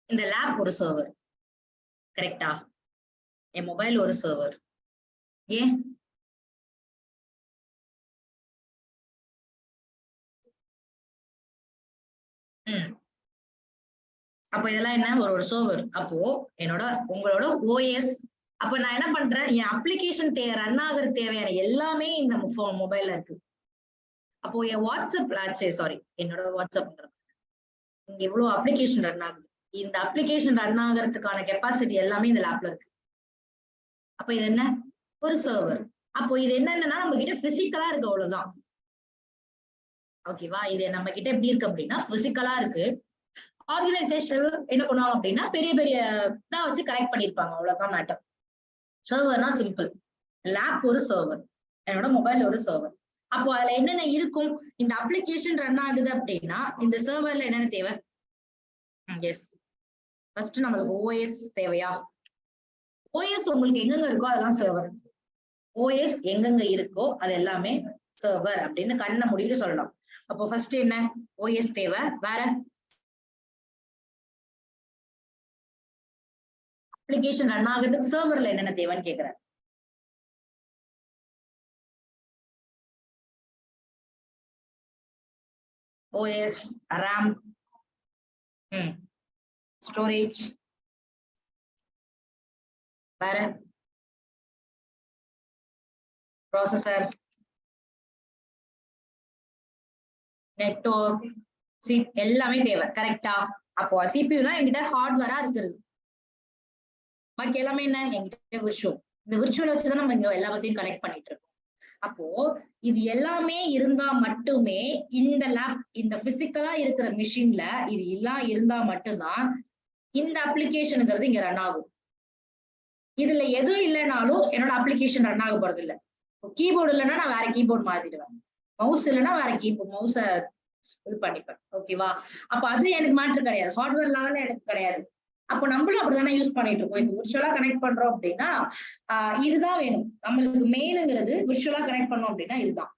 இந்த லேப் ஒரு சர்வர், கரெக்டா? என் மொபைல் ஒரு சர்வர். ஏன்? ம். அப்ப இதெல்லாம் என்ன? ஒரு ஒரு சர்வர். அப்போ என்னோட உங்களோட ஓஎஸ், அப்ப நான் என்ன பண்றேன்? என் அப்ளிகேஷன் ரன் ஆகுறது தேவையான எல்லாமே இந்த மொபைல்ல இருக்கு. அப்போ என் வாட்ஸ்அப்ல சாரி, என்னோட வாட்ஸ்அப் இங்க இவ்வளவு அப்ளிகேஷன் ரன் ஆகுது. இந்த அப்ளிகேஷன் ரன் ஆகுறதுக்கான கெப்பாசிட்டி எல்லாமே இந்த லேப்ல இருக்கு. அப்ப இது என்ன? ஒரு சர்வர். அப்போ இது என்னன்னா நம்ம கிட்ட பிசிக்கலா இருக்கு, அவ்வளவுதான். ஓகேவா? இது நம்ம கிட்ட எப்படி இருக்கு அப்படின்னா பிசிக்கலா இருக்கு. ஆர்கனைசேஷன் என்ன பண்ணுவாங்க அப்படின்னா பெரிய பெரிய தான் வச்சு கனெக்ட் பண்ணிருப்பாங்க, அவ்வளவுதான் மேட்டர். சர்வர்னா சிம்பிள். லேப் ஒரு சர்வர், என்னோட மொபைல் ஒரு சர்வர். அப்போ அதுல என்னென்ன இருக்கும்? இந்த அப்ளிகேஷன் ரன் ஆகுது அப்படின்னா இந்த சர்வர்ல என்னென்ன தேவை? எஸ், ஃபர்ஸ்ட் நம்மளுக்கு ஓஎஸ் தேவையா? ஓஎஸ் உங்களுக்கு எங்கெங்க இருக்கோ அதெல்லாம் சர்வர். ஓஎஸ் எங்கெங்க இருக்கோ அது எல்லாமே சர்வர் அப்படின்னு கண்ணை மூடிட்டு சொல்லலாம். அப்போ ஃபர்ஸ்ட் என்ன? ஓஎஸ் தேவை. வேற அப்ளிகேஷன் ரன் ஆகுறதுக்கு சர்வர்ல என்னென்ன தேவைன்னு கேக்குறேன். ஓஎஸ், ரேம், ஸ்டோரேஜ், வேற ப்ராசஸர், நெட்வொர்க், எல்லாமே தேவை, கரெக்டா? அப்போ சிபியூனா என்கிட்ட ஹார்ட்வேரா இருக்கிறது. பாக்கி எல்லாமே என்ன? என்கிட்ட விர்ச்சுவல். இந்த விர்ச்சுவல் வச்சுதான் நம்ம இங்க எல்லாத்தையும் கனெக்ட் பண்ணிட்டு இருக்கோம். அப்போ இது எல்லாமே இருந்தா மட்டுமே இந்த லேப், இந்த பிசிக்கலா இருக்கிற மிஷின்ல இது எல்லாம் இருந்தா மட்டும்தான் இந்த அப்ளிகேஷனுங்கிறது இங்க ரன் ஆகும். இதுல எதுவும் இல்லைனாலும் என்னோட அப்ளிகேஷன் ரன் ஆக போறது இல்லை. கீபோர்டு இல்லைன்னா நான் வேற கீபோர்டு மாத்திடுவேன். மவுஸ் இல்லைன்னா வேற கீபோர்ட் மவுஸ இது பண்ணிப்பேன். ஓகேவா? அப்ப அது எனக்கு மேட்ரு கிடையாது. ஹார்ட்வேர் லெவல்ல எனக்கு கிடையாது. அப்போ நம்மளும் அப்படிதானே யூஸ் பண்ணிட்டு இருக்கோம். இப்போ விர்ச்சுவலா கனெக்ட் பண்றோம் அப்படின்னா இதுதான் வேணும். நம்மளுக்கு மெயினுங்கிறது விர்ச்சுவலா கனெக்ட் பண்ணோம் அப்படின்னா இதுதான்.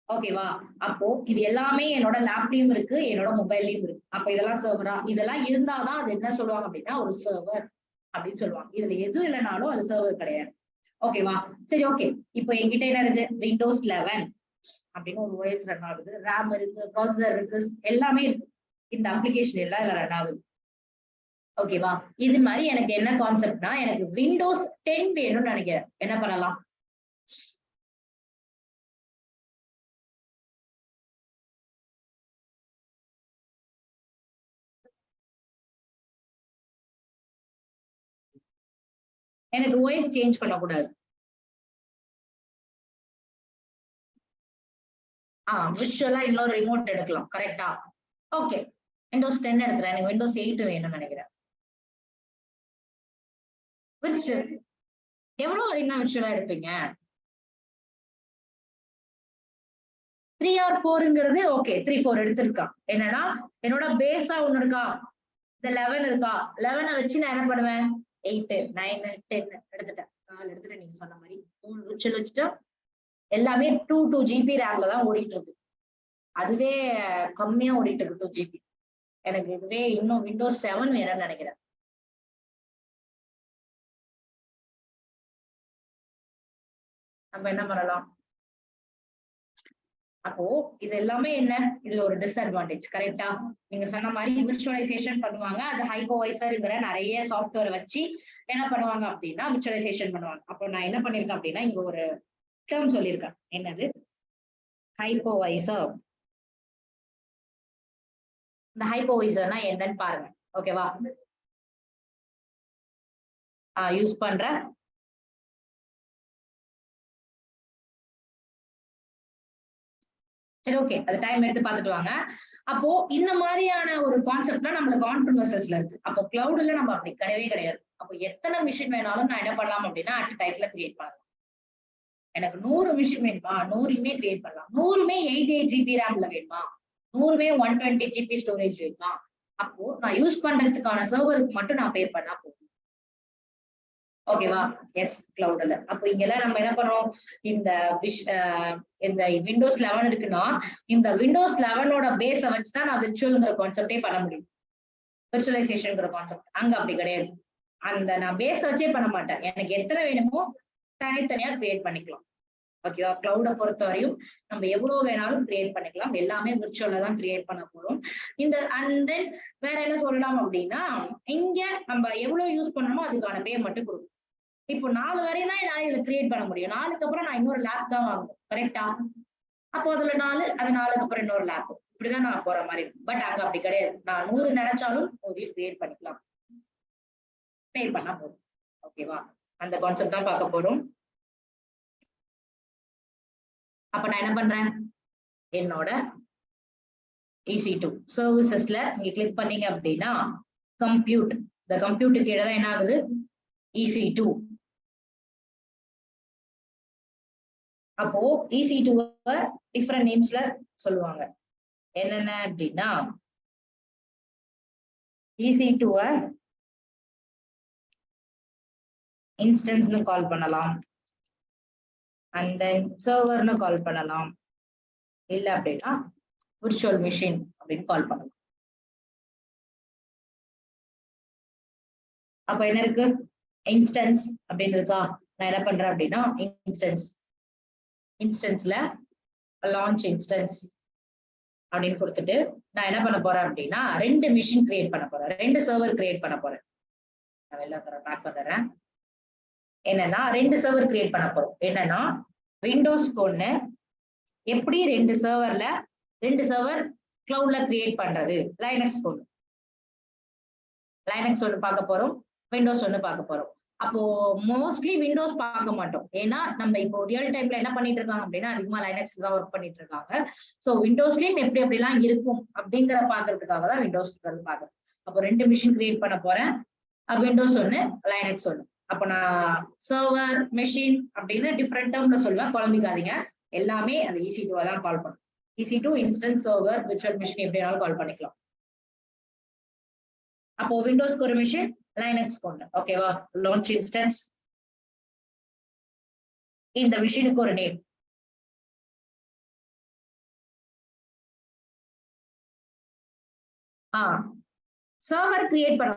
ஓகேவா? அப்போ இது எல்லாமே என்னோட லேப்லயும் இருக்கு, என்னோட மொபைல்லயும் இருக்கு. அப்ப இதெல்லாம் சர்வரா? இதெல்லாம் இருந்தாதான் அது என்ன சொல்லுவாங்க அப்படின்னா ஒரு சர்வர் அப்படின்னு சொல்லுவாங்க. இதுல எதுவும் இல்லைனாலும் அது சர்வர் கிடையாது. ஓகேவா? சரி, ஓகே. இப்போ என்கிட்ட என்ன இருக்கு? விண்டோஸ் 11 அப்படின்னு ஒரு ஓஎஸ் ரன் ஆகுது. ரேம் இருக்கு, ப்ராசஸர் இருக்கு, எல்லாமே இருக்கு. இந்த அப்ளிகேஷன் எல்லாம் இதுல ரன் ஆகுது. ஓகேவா? இது மாதிரி எனக்கு என்ன கான்செப்ட்னா எனக்கு விண்டோஸ் 10 வேணும்னு நினைக்கிறேன். என்ன பண்ணலாம்? எனக்கு ஓஎஸ் சேஞ்ச் பண்ணக்கூடாது. விஷுவலா இன்னொரு ரிமோட் எடுக்கலாம், கரெக்டா? ஓகே, விண்டோஸ் 10 எடுத்துறேன். எனக்கு விண்டோஸ் 8 வேணும்னு நினைக்கிறேன். விர்ச்சுவல் எவ்வளவு வரைக்கும் தான் விர்ச்சுவலா எடுப்பீங்க? 3 or 4ங்கிறது ஓகே. 3, 4 எடுத்திருக்கான். என்னன்னா என்னோட பேஸா ஒண்ணு இருக்கா, இந்த 11 இருக்கா, 11 வச்சு நான் என்ன பண்ணுவேன்? 8, 9, 10 எடுத்துட்டேன். 4 எடுத்துட்டேன். நீங்க சொன்ன மாதிரி 3 விர்ச்சுவல் வச்சுட்டா எல்லாமே 2 ஜிபி ரேம்ல தான் ஓடிட்டு இருக்கு. அதுவே கம்மியா ஓடிட்டு இருக்கு 2 ஜிபி. எனக்கு இதுவே இன்னும் விண்டோஸ் 7 வேணும்னு நினைக்கிறேன். நம்ம என்ன பண்ணலாம்? அப்போ இது எல்லாமே என்ன? இதுல ஒரு டிஸ்அட்வான்டேஜ், கரெக்டா? நீங்க சொன்ன மாதிரி விர்ச்சுவலைசேஷன் பண்ணுவாங்க. அது ஹைப்பர்வைசர்ங்கிற நிறைய சாஃப்ட்வேர் வச்சு என்ன பண்ணுவாங்க அப்படின்னா விர்ச்சுவலைசேஷன் பண்ணுவாங்க. அப்போ நான் என்ன பண்ணிருக்கேன் அப்படின்னா இங்க ஒரு டேர்ம் சொல்லியிருக்கேன். என்னது? ஹைப்பர்வைசர். இந்த ஹைப்பர்வைசர்னா என்னன்னு பாருங்க. ஓகேவா? யூஸ் பண்றேன். சரி, ஓகே. அது டைம் எடுத்து பார்த்துட்டு வாங்க. அப்போ இந்த மாதிரியான ஒரு கான்செப்ட்லாம் நம்மளுக்கு ஆன் ப்ரிமிசஸ்ல இருக்கு. அப்போ கிளவுட்ல நம்ம அப்படி கிடையவே கிடையாது. அப்போ எத்தனை மிஷின் வேணாலும் நான் என்ன பண்ணலாம் அப்படின்னா அட் டைத்துல கிரியேட் பண்ணலாம். எனக்கு 100 மிஷின் வேணுமா, 100மே கிரியேட் பண்ணலாம். 100மே 88 GB ரேம்ல வேணுமா, 100மே 120 GB ஸ்டோரேஜ் வேணுமா, அப்போ நான் யூஸ் பண்றதுக்கான சர்வருக்கு மட்டும் நான் பே பண்ணா போதும். ஓகேவா? எஸ், கிளவுட்ல. அப்போ இங்கெல்லாம் நம்ம என்ன பண்றோம், இந்த இந்த விண்டோஸ் 11 இருக்குன்னா இந்த விண்டோஸ் 11ஓட பேஸ வச்சுதான் நான் விர்ச்சுவல்ங்கிற கான்செப்டே பண்ண முடியும். விர்ச்சுவலைசேஷன்ங்கிற கான்செப்ட் அங்க அப்படி கிடையாது. அந்த நான் பேஸ வச்சே பண்ண மாட்டேன். எனக்கு எத்தனை வேணுமோ தனித்தனியா கிரியேட் பண்ணிக்கலாம். ஓகேவா? கிளவுட பொறுத்தவரையும் நம்ம எவ்வளவு வேணாலும் கிரியேட் பண்ணிக்கலாம். எல்லாமே விர்ச்சுவலா தான் கிரியேட் பண்ண போறோம். இந்த அண்ட் தென் வேற என்ன சொல்லலாம் அப்படின்னா, இங்க நம்ம எவ்வளவு யூஸ் பண்ணணுமோ அதுக்கான பே மட்டும் கொடுக்கும். இப்போ 4 வரையும் தான் என்னால இதுல கிரியேட் பண்ண முடியும். 4க்கு அப்புறம் நான் இன்னொரு லேப் தான் வாங்கணும். கரெக்டா? அப்போ அதுல 4, அது 4க்கு அப்புறம் இன்னொரு லேப். இப்படிதான் நான் போற மாதிரி இருக்கும். பட் அங்க அப்படி கிடையாது. நான் 100 நினைச்சாலும் ஒரு கிரியேட் பண்ணிக்கலாம். பே பண்ணா போதும். ஓகேவா? அந்த கான்செப்ட் தான் பார்க்க போறோம். அப்ப நான் என்ன பண்றேன், என்னோட EC2 சர்வீசஸ்ல நீங்க கிளிக் பண்ணீங்க அப்படின்னா கம்ப்யூட், இந்த கம்ப்யூட்டர் கீழே தான் என்ன ஆகுது, EC2. அப்போ EC2 டிஃபரெண்ட் நேம்ஸ்ல சொல்லுவாங்க. என்னென்ன அப்படின்னா EC2 இன்ஸ்டன்ஸ்னு கால் பண்ணலாம், அண்ட் தென் சர்வர்னு கால் பண்ணலாம், இல்ல அப்படின்னா விர்ச்சுவல் மிஷின் அப்படின்னு கால் பண்ணலாம். அப்ப என்ன இருக்கு, இன்ஸ்டன்ஸ் அப்படின்னு இருக்கா. நான் என்ன பண்றேன் அப்படின்னா இன்ஸ்டன்ஸ்ல லான்ச் இன்ஸ்டன்ஸ் அப்படின்னு கொடுத்துட்டு நான் என்ன பண்ண போறேன் அப்படின்னா 2 மிஷின் கிரியேட் பண்ண போறேன், 2 சர்வர் கிரியேட் பண்ண போறேன். நான் வெளில பேக் வந்துடுறேன். என்னன்னா 2 சர்வர் கிரியேட் பண்ண போறோம். என்னன்னா விண்டோஸ்க்கு ஒண்ணு, எப்படி 2 சர்வர் கிளவுட்ல கிரியேட் பண்றது, லைனக்ஸ் ஒண்ணு பார்க்க போறோம், விண்டோஸ் ஒண்ணு பார்க்க போறோம். அப்போ மோஸ்ட்லி விண்டோஸ் பார்க்க மாட்டோம். ஏன்னா நம்ம இப்போ ரியல் டைம்ல என்ன பண்ணிட்டு இருக்காங்க அப்படின்னா அதிகமா லைனக்ஸ்ல தான் ஒர்க் பண்ணிட்டு இருக்காங்க. சோ விண்டோஸ்லயும் எப்படி எப்படிலாம் இருக்கும் அப்படிங்கிற பாக்குறதுக்காக தான் விண்டோஸ் பாக்குறோம். அப்போ 2 மிஷின் கிரியேட் பண்ண போறேன், விண்டோஸ் ஒண்ணு, லைனக்ஸ் ஒண்ணு. அப்ப நான் சர்வர் மெஷின் அப்படின்னு டிஃப்ரெண்ட் டேர்ம்ல சொல்லுவேன், குழம்பிக்காதீங்க. எல்லாமே அந்த EC2 தான் கால் பண்ணும். EC2 instance, server, virtual machine எப்படினாலும் கால் பண்ணிக்கலாம். அப்போ விண்டோஸ்க்கு ஒரு மிஷின், லைனக்ஸ்க்கு ஒண்ணு. ஓகேவா? லான்ச் இன்ஸ்டன்ஸ், இந்த மிஷினுக்கு ஒரு நேம். சர்வர் கிரியேட் பண்ண